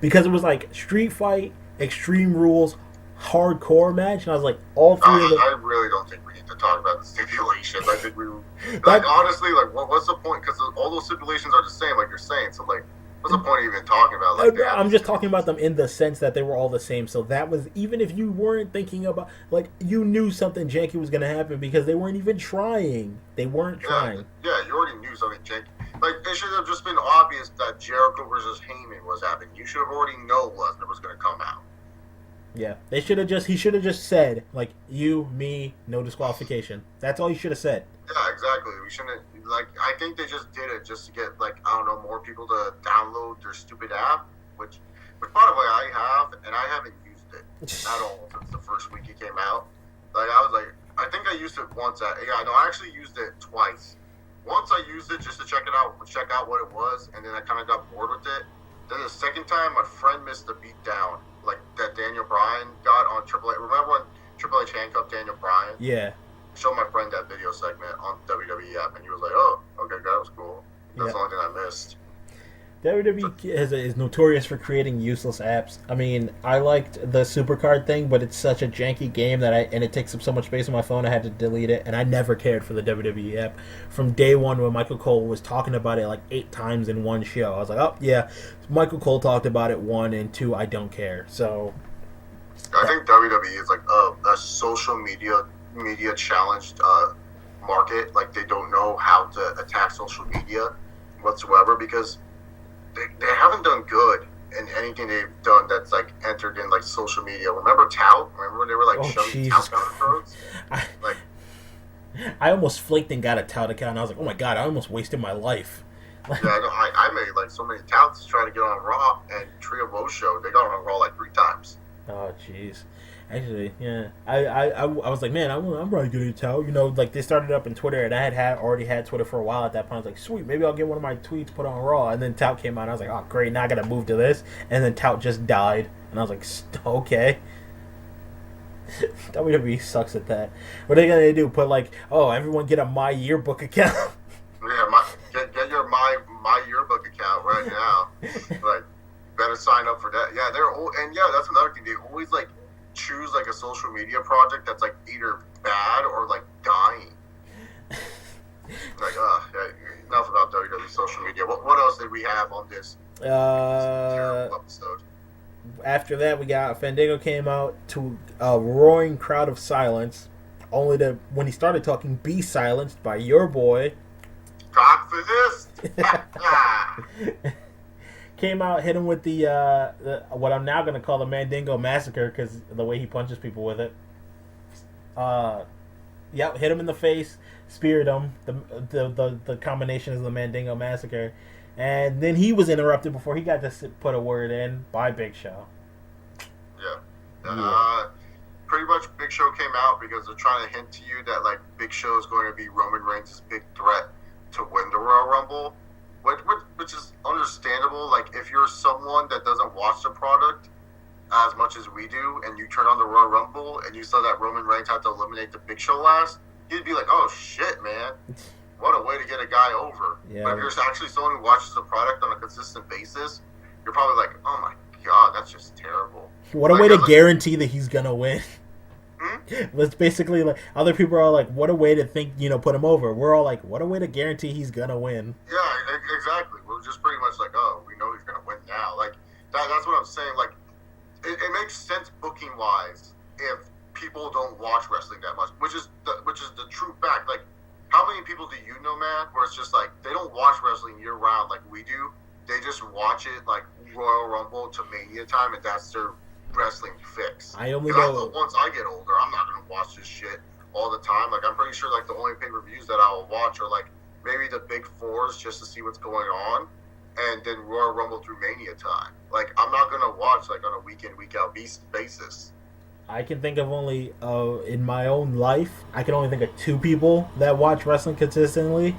Because it was like Street Fight, Extreme Rules, hardcore match, and I was like, all three of them. I really don't think we need to talk about the stipulations. I think honestly, what's the point? Because all those stipulations are the same, like you're saying. So, what's the point of even talking about? I'm just talking about them in the sense that they were all the same. So that was, even if you weren't thinking about, you knew something janky was going to happen because they weren't even trying. They weren't trying. Yeah, you already knew something janky. It should have just been obvious that Jericho versus Heyman was happening. You should have already known Lesnar was going to come out. Yeah, he should have just said, you, me, no disqualification. That's all he should have said. Yeah, exactly. We shouldn't, I think they just did it just to get, more people to download their stupid app, which by the way, I have, and I haven't used it at all since the first week it came out. I think I used it once. I actually used it twice. Once I used it just to check out what it was, and then I kind of got bored with it. Then the second time, my friend missed the beatdown, that Daniel Bryan got on Triple H. Remember when Triple H handcuffed Daniel Bryan? Yeah. Showed my friend that video segment on WWE app, and he was like, "Oh, okay, that was cool." That's the only thing I missed. WWE is notorious for creating useless apps. I mean, I liked the Supercard thing, but it's such a janky game and it takes up so much space on my phone, I had to delete it, and I never cared for the WWE app. From day one when Michael Cole was talking about it 8 times in one show, I was like, oh, yeah, Michael Cole talked about it 1 and 2, I don't care. So, I think WWE is like a social media challenged market. Like they don't know how to attack social media whatsoever because they haven't done good in anything they've done that's like entered in like social media. Remember Tout? Remember when they were like shoving Tout down their throats? Like I almost flaked and got a Tout account. And I was like, oh my god, I almost wasted my life. Yeah, I made like so many Touts trying to get on Raw, and Trio Rose show they got on Raw like 3 times. Oh jeez. Actually, yeah, I was like, man, I'm probably good at Tout. You know, like they started up in Twitter, and I already had Twitter for a while at that point. I was like, sweet, maybe I'll get one of my tweets put on Raw. And then Tout came out, and I was like, oh great, now I gotta move to this. And then Tout just died, and I was like, okay. WWE sucks at that. What are they gonna do? Put like, oh, everyone get a My Yearbook account. Yeah, get your my yearbook account right now. Like, better sign up for that. Yeah, that's another thing. They always like choose like a social media project that's like either bad or like dying. Like, yeah, enough about WWE social media. What else did we have on this terrible episode? After that, we got Fandango came out to a roaring crowd of silence, only to, when he started talking, be silenced by your boy. Cockfist! Came out, hit him with the what I'm now going to call the Mandingo Massacre because the way he punches people with it. Yep, hit him in the face, speared him. The combination is the Mandingo Massacre. And then he was interrupted before he got to put a word in by Big Show. Yeah. Pretty much Big Show came out because they're trying to hint to you that like Big Show is going to be Roman Reigns' big threat to win the Royal Rumble, which is understandable. Like if you're someone that doesn't watch the product as much as we do, and you turn on the Royal Rumble and you saw that Roman Reigns had to eliminate the Big Show last, you'd be like, oh shit, man. What a way to get a guy over. Yeah. But if you're actually someone who watches the product on a consistent basis, you're probably like, oh my god, that's just terrible. What a way to guarantee that he's going to win. It's basically like, other people are like, what a way to think, put him over. We're all like, what a way to guarantee he's going to win. Yeah, exactly. We're just pretty much like, oh, we know he's going to win now. Like, that's what I'm saying. Like, it makes sense booking-wise if people don't watch wrestling that much, which is the true fact. Like, how many people do you know, man, where it's just like they don't watch wrestling year round like we do? They just watch it like Royal Rumble to Mania time, and that's their wrestling fix. I only know once I get older, I'm not gonna watch this shit all the time. Like I'm pretty sure like the only pay-per-views that I will watch are like maybe the big fours just to see what's going on, and then Royal Rumble through Mania time. Like I'm not gonna watch like on a week in week out basis. I can think of only, in my own life, I can only think of 2 people that watch wrestling consistently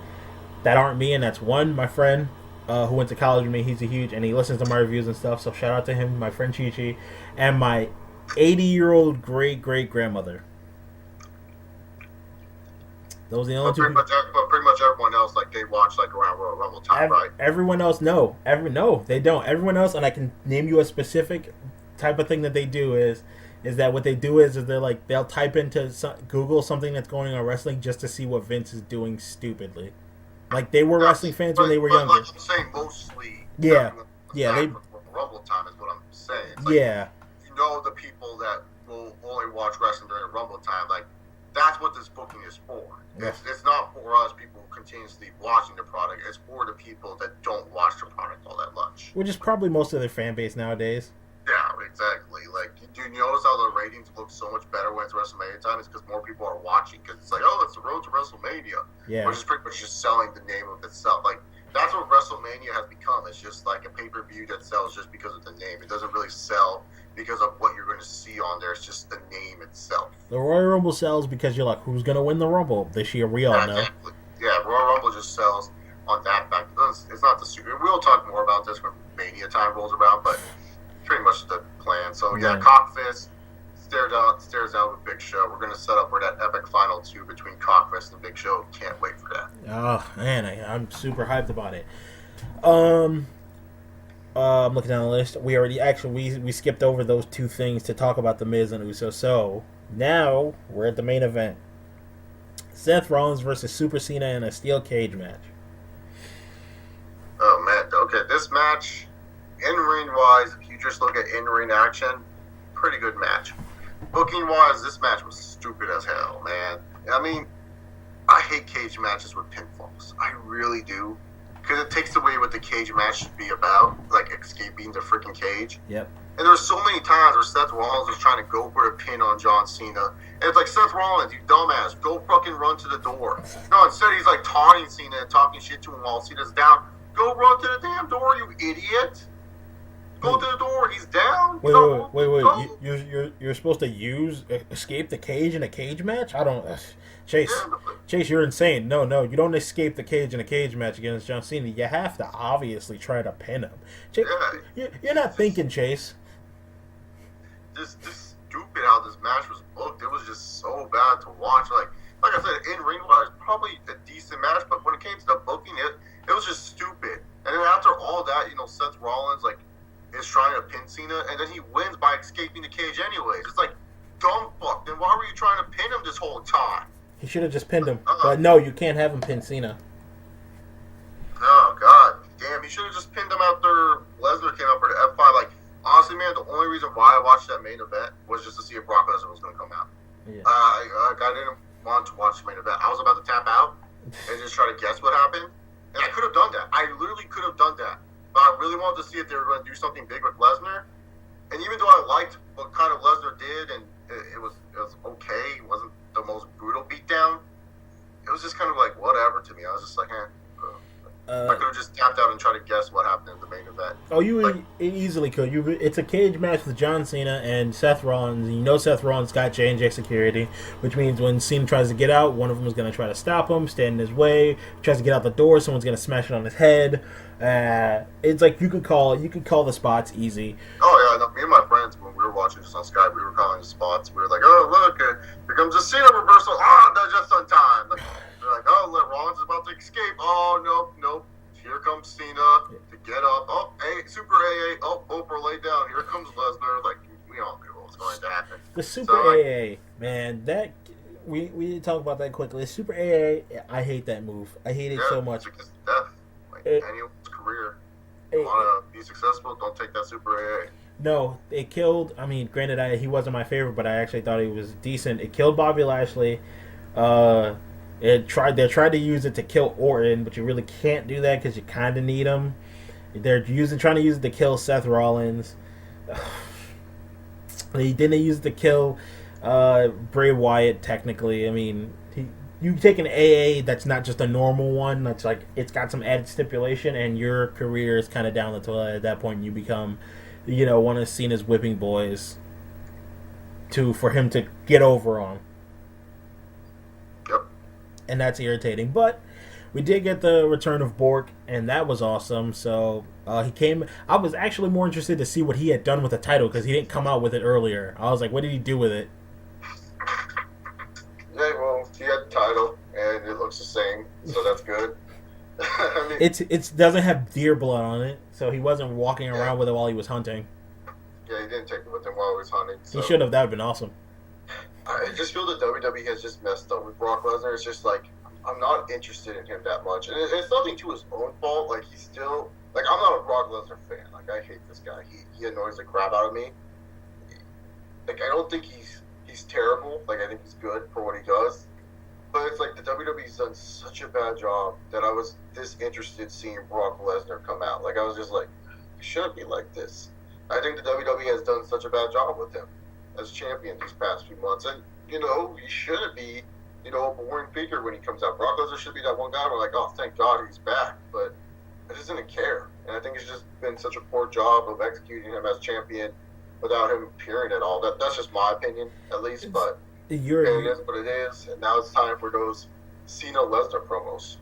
that aren't me, and that's one, my friend who went to college with me. He's and he listens to my reviews and stuff, so shout out to him, my friend Chi-Chi, and my 80-year-old great-great-grandmother. Those are the only 2 people. But pretty much everyone else, like, they watch, like, around Royal Rumble time, right? Everyone else, no. No, they don't. Everyone else, and I can name you a specific type of thing that they do is that what they do is they're like, they'll type into Google something that's going on wrestling just to see what Vince is doing stupidly. Like they were wrestling fans when they were younger. Like I'm saying, mostly. Yeah. Rumble time is what I'm saying. It's like, yeah. You know the people that will only watch wrestling during Rumble time. Like that's what this booking is for. Yeah. It's not for us people continuously watching the product. It's for the people that don't watch the product all that much. Which is probably most of their fan base nowadays. Yeah, exactly. Like, do you notice how the ratings look so much better when it's WrestleMania time? It's because more people are watching. Because it's like, oh, it's the road to WrestleMania. Yeah. Which is pretty much just selling the name of itself. Like, that's what WrestleMania has become. It's just like a pay-per-view that sells just because of the name. It doesn't really sell because of what you're going to see on there. It's just the name itself. The Royal Rumble sells because you're like, who's going to win the Rumble this year? We all know. Exactly. Yeah, Royal Rumble just sells on that fact. It's not the super. We'll talk more about this when Mania time rolls around, but pretty much the plan. So yeah, Cockfist stares out with Big Show. We're gonna set up for that epic final 2 between Cockfist and Big Show. Can't wait for that. Oh man, I'm super hyped about it. I'm looking down the list. We skipped over those 2 things to talk about the Miz and Uso. So now we're at the main event: Seth Rollins versus Super Cena in a steel cage match. Oh man, okay, this match, in ring wise, if you just look at in ring action, pretty good match. Booking wise, this match was stupid as hell, man. I mean, I hate cage matches with pinfalls. I really do. Because it takes away what the cage match should be about, like escaping the freaking cage. Yep. And there's so many times where Seth Rollins was trying to go for a pin on John Cena. And it's like, Seth Rollins, you dumbass, go fucking run to the door. No, instead he's like taunting Cena and talking shit to him while Cena's down. Go run to the damn door, you idiot. Go to the door, he's down. Wait. You're supposed to escape the cage in a cage match? I don't... Chase, you're insane. No, you don't escape the cage in a cage match against John Cena. You have to obviously try to pin him. Chase, you're not thinking, Chase. Just stupid how this match was booked. It was just so bad to watch. Like I said, in ring wise, probably a decent match, but when it came to the booking, it was just stupid. And then after all that, Seth Rollins is trying to pin Cena, and then he wins by escaping the cage anyways. It's like, dumb fuck. Then why were you trying to pin him this whole time? He should have just pinned him. But no, you can't have him pin Cena. Oh, God. Damn, he should have just pinned him after Lesnar came up for the F5. Like, honestly, man, the only reason why I watched that main event was just to see if Brock Lesnar was going to come out. Yeah. I didn't want to watch the main event. I was about to tap out and just try to guess what happened. And I could have done that. I literally could have done that. But I really wanted to see if they were going to do something big with Lesnar. And even though I liked what kind of Lesnar did, and it was okay, it wasn't the most brutal beatdown, it was just kind of like whatever to me. I was just like, I could have just tapped out and tried to guess what happened in the main event. Oh, you easily could. It's a cage match with John Cena and Seth Rollins. Seth Rollins got J&J security, which means when Cena tries to get out, one of them is going to try to stop him, stand in his way. Tries to get out the door, someone's going to smash it on his head. It's like you could call the spots easy. Oh yeah, no, me and my friends, when we were watching this on Skype, we were calling the spots. We were like, oh look, here comes the Cena reversal. Oh, no, just on time. They're like, oh, Rollins is about to escape. Oh nope. Here comes Cena to get up. Oh, Super AA. Oh, Oprah lay down. Here comes Lesnar. Like, we all knew what was going to happen. The Super AA, man, that we need to talk about that quickly. The Super AA, I hate that move. I hate it so much. It's death. Anyone's career. You want to be successful, don't take that Super AA. No, it killed. I mean, granted, he wasn't my favorite, but I actually thought he was decent. It killed Bobby Lashley. They tried to use it to kill Orton, but you really can't do that because you kind of need him. They're trying to use it to kill Seth Rollins. They didn't use it to kill Bray Wyatt. Technically, I mean, you take an AA that's not just a normal one. That's like it's got some added stipulation, and your career is kind of down the toilet at that point. And you become, one of Cena's whipping boys for him to get over on. And that's irritating. But we did get the return of Bork, and that was awesome. So he came. I was actually more interested to see what he had done with the title because he didn't come out with it earlier. I was like, what did he do with it? Yeah, well, he had the title, and it looks the same, so that's good. I mean, it doesn't have deer blood on it, so he wasn't walking around with it while he was hunting. Yeah, he didn't take it with him while he was hunting. So. He should have. That would have been awesome. I just feel that WWE has just messed up with Brock Lesnar. It's just like, I'm not interested in him that much. And it's nothing to his own fault. Like, he's still... Like, I'm not a Brock Lesnar fan. Like, I hate this guy. He annoys the crap out of me. Like, I don't think he's terrible. Like, I think he's good for what he does. But it's like the WWE's done such a bad job that I was disinterested seeing Brock Lesnar come out. Like, I was just like, it shouldn't be like this. I think the WWE has done such a bad job with him as champion these past few months. And, he shouldn't be, a boring figure when he comes out. Brock Lesnar should be that one guy where like, oh, thank God he's back. But I just didn't care. And I think it's just been such a poor job of executing him as champion without him appearing at all. That's just my opinion, at least. But it is what it is. And now it's time for those Cena Lesnar promos.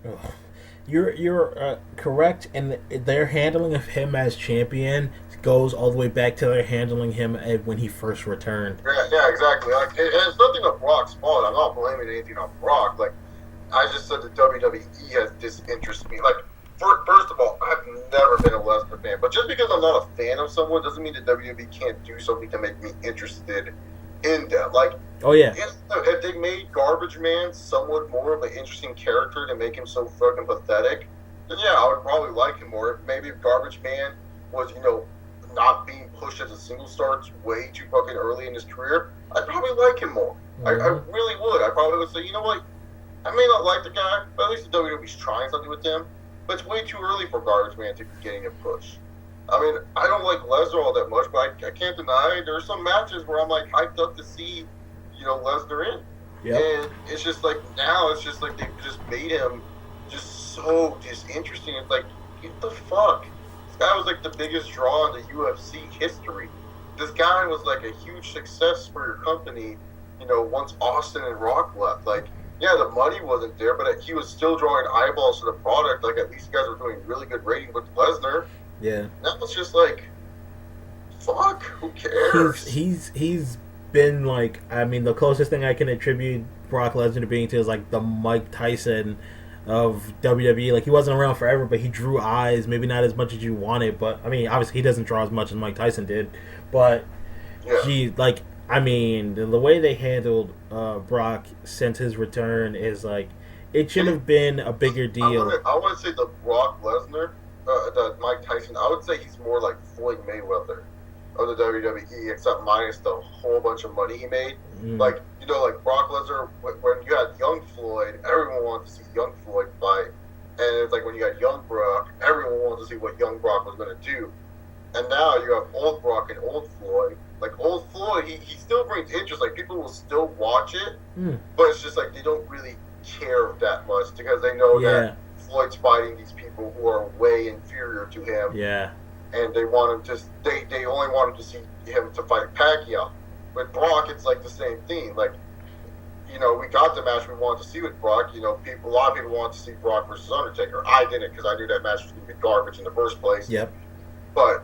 You're correct, and their handling of him as champion goes all the way back to their handling him when he first returned. Yeah, exactly. Like, it's nothing of Brock's fault. I'm not blaming anything on Brock. Like, I just said that WWE has disinterested me. Like, first of all, I've never been a Lesnar fan, but just because I'm not a fan of someone doesn't mean that WWE can't do something to make me interested in them. Like, oh yeah, if they made Garbage Man somewhat more of an interesting character to make him so fucking pathetic, then yeah, I would probably like him more. Maybe if Garbage Man was, not being pushed as a single star way too fucking early in his career, I'd probably like him more. I really would. I probably would say, you know what? I may not like the guy, but at least the WWE's trying something with him. But it's way too early for Garbage Man to be getting a push. I mean, I don't like Lesnar all that much, but I can't deny there are some matches where I'm like hyped up to see, Lesnar in. Yep. And it's just like now, it's just like they just made him just so disinteresting. It's like, what the fuck? This guy was like the biggest draw in the UFC history. This guy was like a huge success for your company, once Austin and Rock left. Like, yeah, the money wasn't there, but he was still drawing eyeballs to the product. Like, at least you guys were doing really good rating with Lesnar. Yeah. Now it's just like, fuck, who cares? He's been like, I mean, the closest thing I can attribute Brock Lesnar to being to is like the Mike Tyson of WWE. Like, he wasn't around forever, but he drew eyes, maybe not as much as you wanted, but I mean, obviously he doesn't draw as much as Mike Tyson did, but I mean, the way they handled Brock since his return is like, it should have been a bigger deal. I want to say the Brock Lesnar, the Mike Tyson, I would say he's more like Floyd Mayweather of the WWE, except minus the whole bunch of money he made. Like, like Brock Lesnar, when you had young Floyd, everyone wanted to see young Floyd fight. And it's like when you had young Brock, everyone wanted to see what young Brock was going to do. And now you have old Brock and old Floyd. Like, old Floyd, he still brings interest. Like, people will still watch it, but it's just like they don't really care that much because they know that Floyd's fighting these people who are way inferior to him. Yeah. And they want him to, they only wanted to see him to fight Pacquiao. With Brock, it's like the same thing. Like, we got the match we wanted to see with Brock. A lot of people wanted to see Brock versus Undertaker. I didn't because I knew that match was going to be garbage in the first place. Yep. But,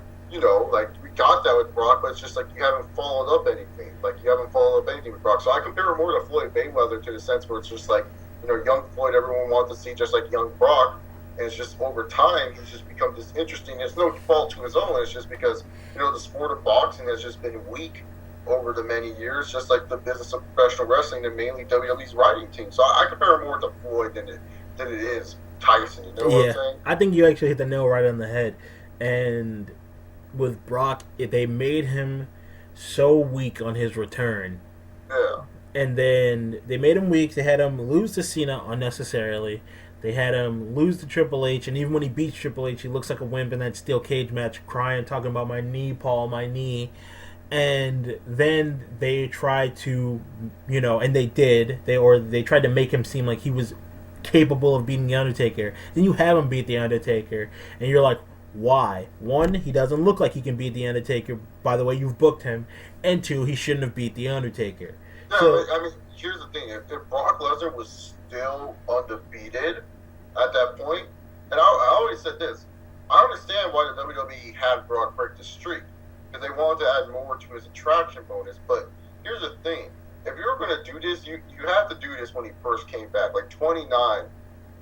like, we got that with Brock, but it's just like you haven't followed up anything. Like, you haven't followed up anything with Brock. So I compare it more to Floyd Mayweather to the sense where it's just like, young Floyd, everyone wants to see just like young Brock. And it's just over time, he's just become disinteresting. It's no fault to his own. It's just because, the sport of boxing has just been weak over the many years, just like the business of professional wrestling and mainly WWE's writing team. So I compare it more to Floyd than it is Tyson. You know what I'm saying? I think you actually hit the nail right on the head. And with Brock, they made him so weak on his return. Yeah. And then they made him weak. They had him lose to Cena unnecessarily. They had him lose to Triple H, and even when he beats Triple H, he looks like a wimp in that steel cage match, crying, talking about my knee, Paul, my knee. And then they tried to, and they did. They tried to make him seem like he was capable of beating The Undertaker. Then you have him beat The Undertaker, and you're like, why? One, he doesn't look like he can beat The Undertaker by the way you've booked him. And two, he shouldn't have beat The Undertaker. Yeah, so, I mean, here's the thing. If Brock Lesnar was still undefeated at that point, and I always said this, I understand why the WWE had Brock break the streak, because they wanted to add more to his attraction bonus. But here's the thing. If you're going to do this, you have to do this when he first came back. Like, 29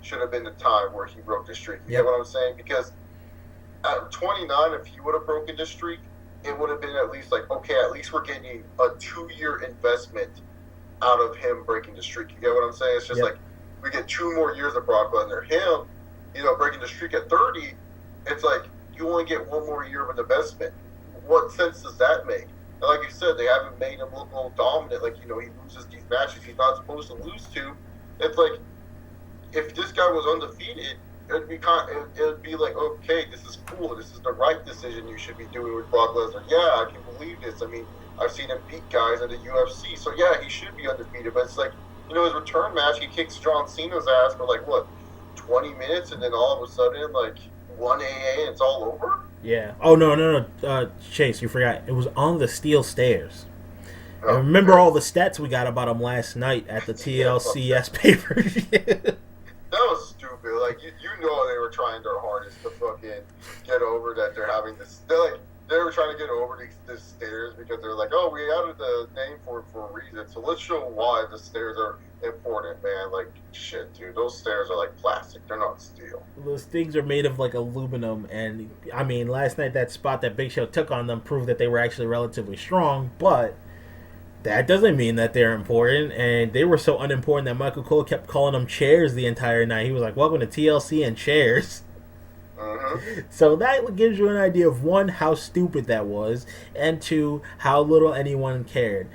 should have been the time where he broke the streak. You get what I'm saying? Because at 29, if he would have broken the streak, it would have been at least like, okay, at least we're getting a 2-year investment out of him breaking the streak. You get what I'm saying? It's just like, we get 2 more years of Brock Lesnar. Him, breaking the streak at 30, it's like, you only get 1 more year of an investment. What sense does that make? And like you said, they haven't made him look all dominant. Like, he loses these matches he's not supposed to lose to. It's like, if this guy was undefeated, it would be like, okay, this is cool. This is the right decision you should be doing with Brock Lesnar. Yeah, I can believe this. I mean, I've seen him beat guys in the UFC. So, yeah, he should be undefeated. But it's like, his return match, he kicks John Cena's ass for, like, what, 20 minutes? And then all of a sudden, like, 1 AA and it's all over? Yeah. Oh, no. Chase, you forgot. It was on the steel stairs. I remember all the stats we got about him last night at the TLCS pay-per-view. That was stupid. Like, you know they were trying their hardest to fucking get over that they're having this. They were trying to get over these stairs because they're like, oh, we added the name for it for a reason. So let's show why the stairs are important, man. Like, shit, dude. Those stairs are like plastic. They're not steel. Those things are made of like aluminum. And, I mean, last night that spot that Big Show took on them proved that they were actually relatively strong. But that doesn't mean that they're important, and they were so unimportant that Michael Cole kept calling them chairs the entire night. He was like, welcome to TLC and chairs. Mm-hmm. So that gives you an idea of one, how stupid that was, and two, how little anyone cared.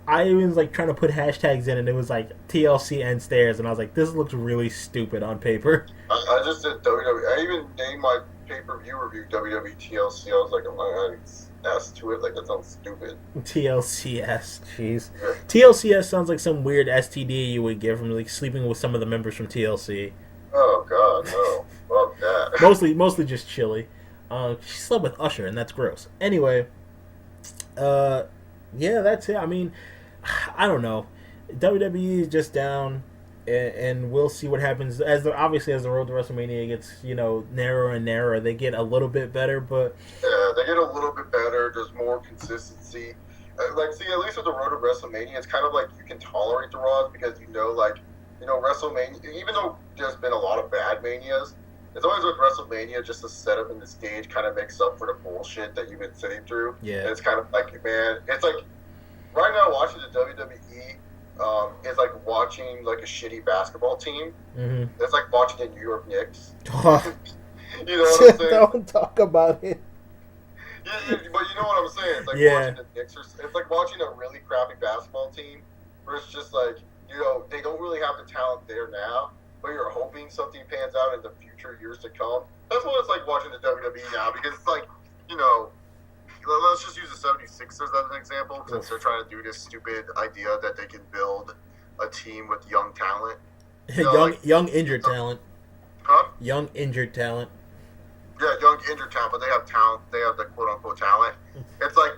I was like trying to put hashtags in, and it was like TLC and stairs, and I was like, this looks really stupid on paper. I just did WWE. I even named my pay-per-view review WWE TLC. I was like, I'm not adding S to it. Like, that sounds stupid. TLCS, jeez. Yeah. TLCS sounds like some weird STD you would get from like sleeping with some of the members from TLC. Oh God, no! Fuck that. Mostly just chilly. She slept with Usher, and that's gross. Anyway, yeah, that's it. I mean, I don't know. WWE is just down, and we'll see what happens as the road to WrestleMania gets narrower and narrower. They get a little bit better, but yeah, they get a little bit better. There's more consistency. At least with the road to WrestleMania, it's kind of like you can tolerate the Raws because WrestleMania. Even though there's been a lot of bad manias, it's always with WrestleMania just the setup and the stage kind of makes up for the bullshit that you've been sitting through. Yeah, and it's kind of like, man, it's like right now watching the WWE. It's like watching like a shitty basketball team. Mm-hmm. It's like watching the New York Knicks. You know what I'm saying? Don't talk about it. Yeah, but you know what I'm saying? It's like watching the Knicks. It's like watching a really crappy basketball team where it's just like, they don't really have the talent there now, but you're hoping something pans out in the future years to come. That's what it's like watching the WWE now because it's like, let's just use the 76ers as an example since they're trying to do this stupid idea that they can build a team with young talent. Young injured talent. Huh? Young injured talent. Yeah, young injured talent, but they have talent. They have the quote-unquote talent. It's like,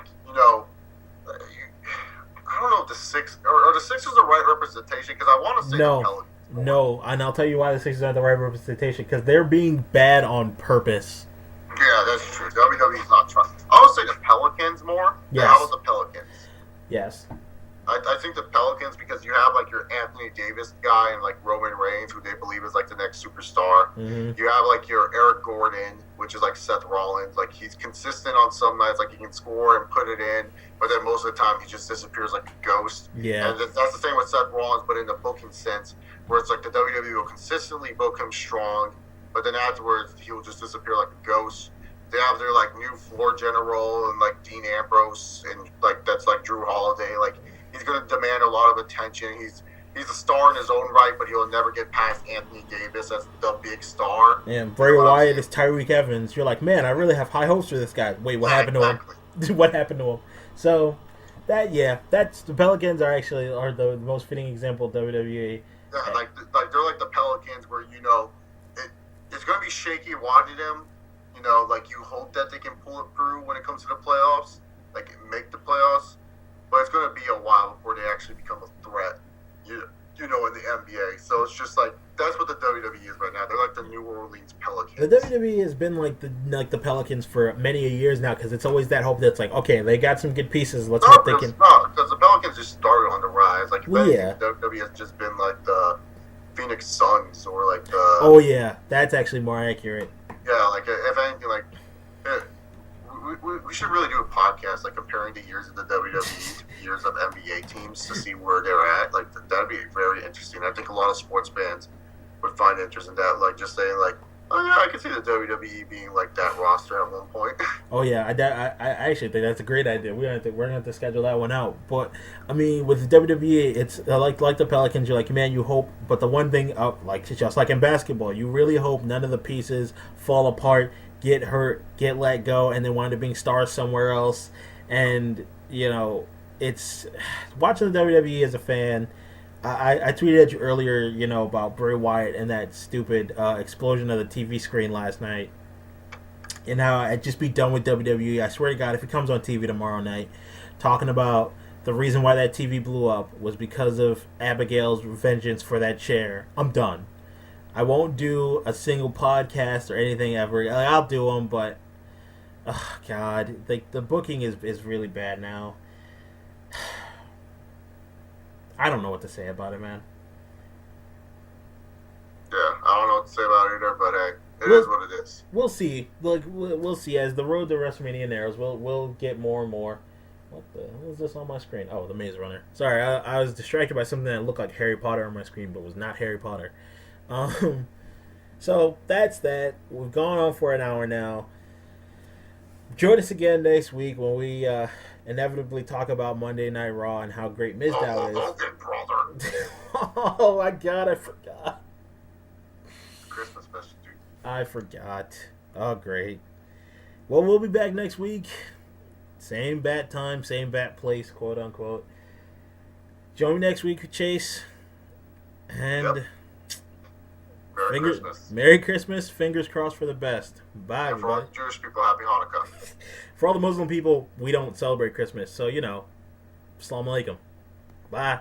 I don't know if the Sixers the right representation because I want to say the Pelicans. No, and I'll tell you why the Sixers aren't the right representation because they're being bad on purpose. Yeah, that's true. WWE's not trying. I would say the Pelicans more. Yes. How about the Pelicans? Yes. I think the Pelicans because you have like your Anthony Davis guy and like Roman Reigns, who they believe is like the next superstar. Mm-hmm. You have like your Eric Gordon, which is like Seth Rollins. Like he's consistent on some nights, like he can score and put it in, but then most of the time he just disappears like a ghost. Yeah. And that's the same with Seth Rollins, but in the booking sense, where it's like the WWE will consistently book him strong, but then afterwards he'll just disappear like a ghost. They have their like new floor general and like Dean Ambrose and like that's like Drew Holiday. Like he's going to demand a lot of attention. He's a star in his own right, but he'll never get past Anthony Davis as the big star. And Bray Wyatt is Tyreek Evans. You're like, man, I really have high hopes for this guy. Wait, what happened to him? What happened to him? So that's the Pelicans are the most fitting example of WWE. Yeah, like they're like the Pelicans where it's going to be shaky watching them. Like you hope that they can pull it through when it comes to the playoffs, like make the playoffs, but it's going to be a while before they actually become a threat, in the NBA. So it's just like that's what the WWE is right now. They're like the New Orleans Pelicans. The WWE has been like the Pelicans for many years now because it's always that hope that's like, okay, they got some good pieces. Let's hope they can. No, because the Pelicans just started on the rise. Like WWE has just been like the Phoenix Suns or like the. Oh yeah, that's actually more accurate. Yeah, like if anything, like we should really do a podcast like comparing the years of the WWE to the years of NBA teams to see where they're at. Like that'd be very interesting. I think a lot of sports fans would find interest in that. Like just saying like, oh yeah, I could see the WWE being like that roster at one point. Oh yeah, I actually think that's a great idea. We're gonna have to schedule that one out. But I mean, with the WWE, it's like the Pelicans. You're like, man, you hope. But the one thing, just like in basketball, you really hope none of the pieces fall apart, get hurt, get let go, and then wind up being stars somewhere else. And it's watching the WWE as a fan. I tweeted at you earlier, about Bray Wyatt and that stupid explosion of the TV screen last night. And how I'd just be done with WWE. I swear to God, if it comes on TV tomorrow night, talking about the reason why that TV blew up was because of Abigail's vengeance for that chair, I'm done. I won't do a single podcast or anything ever. I'll do them, but oh God, the booking is really bad now. I don't know what to say about it, man. Yeah, I don't know what to say about it either, but hey, it is what it is. We'll see. We'll see as the road to WrestleMania narrows. We'll get more and more. What the hell is this on my screen? Oh, the Maze Runner. Sorry, I was distracted by something that looked like Harry Potter on my screen, but was not Harry Potter. So that's that. We've gone on for an hour now. Join us again next week when we inevitably talk about Monday Night Raw and how great Mizdow is. Okay, brother. Oh my god, I forgot. Christmas special, dude. I forgot. Oh, great. Well, we'll be back next week. Same bat time, same bat place, quote unquote. Join me next week, Chase. And Merry Christmas. Merry Christmas. Fingers crossed for the best. Bye, And for all everybody. the Jewish people, Happy Hanukkah. For all the Muslim people, we don't celebrate Christmas. So, Assalamu alaikum. Bye.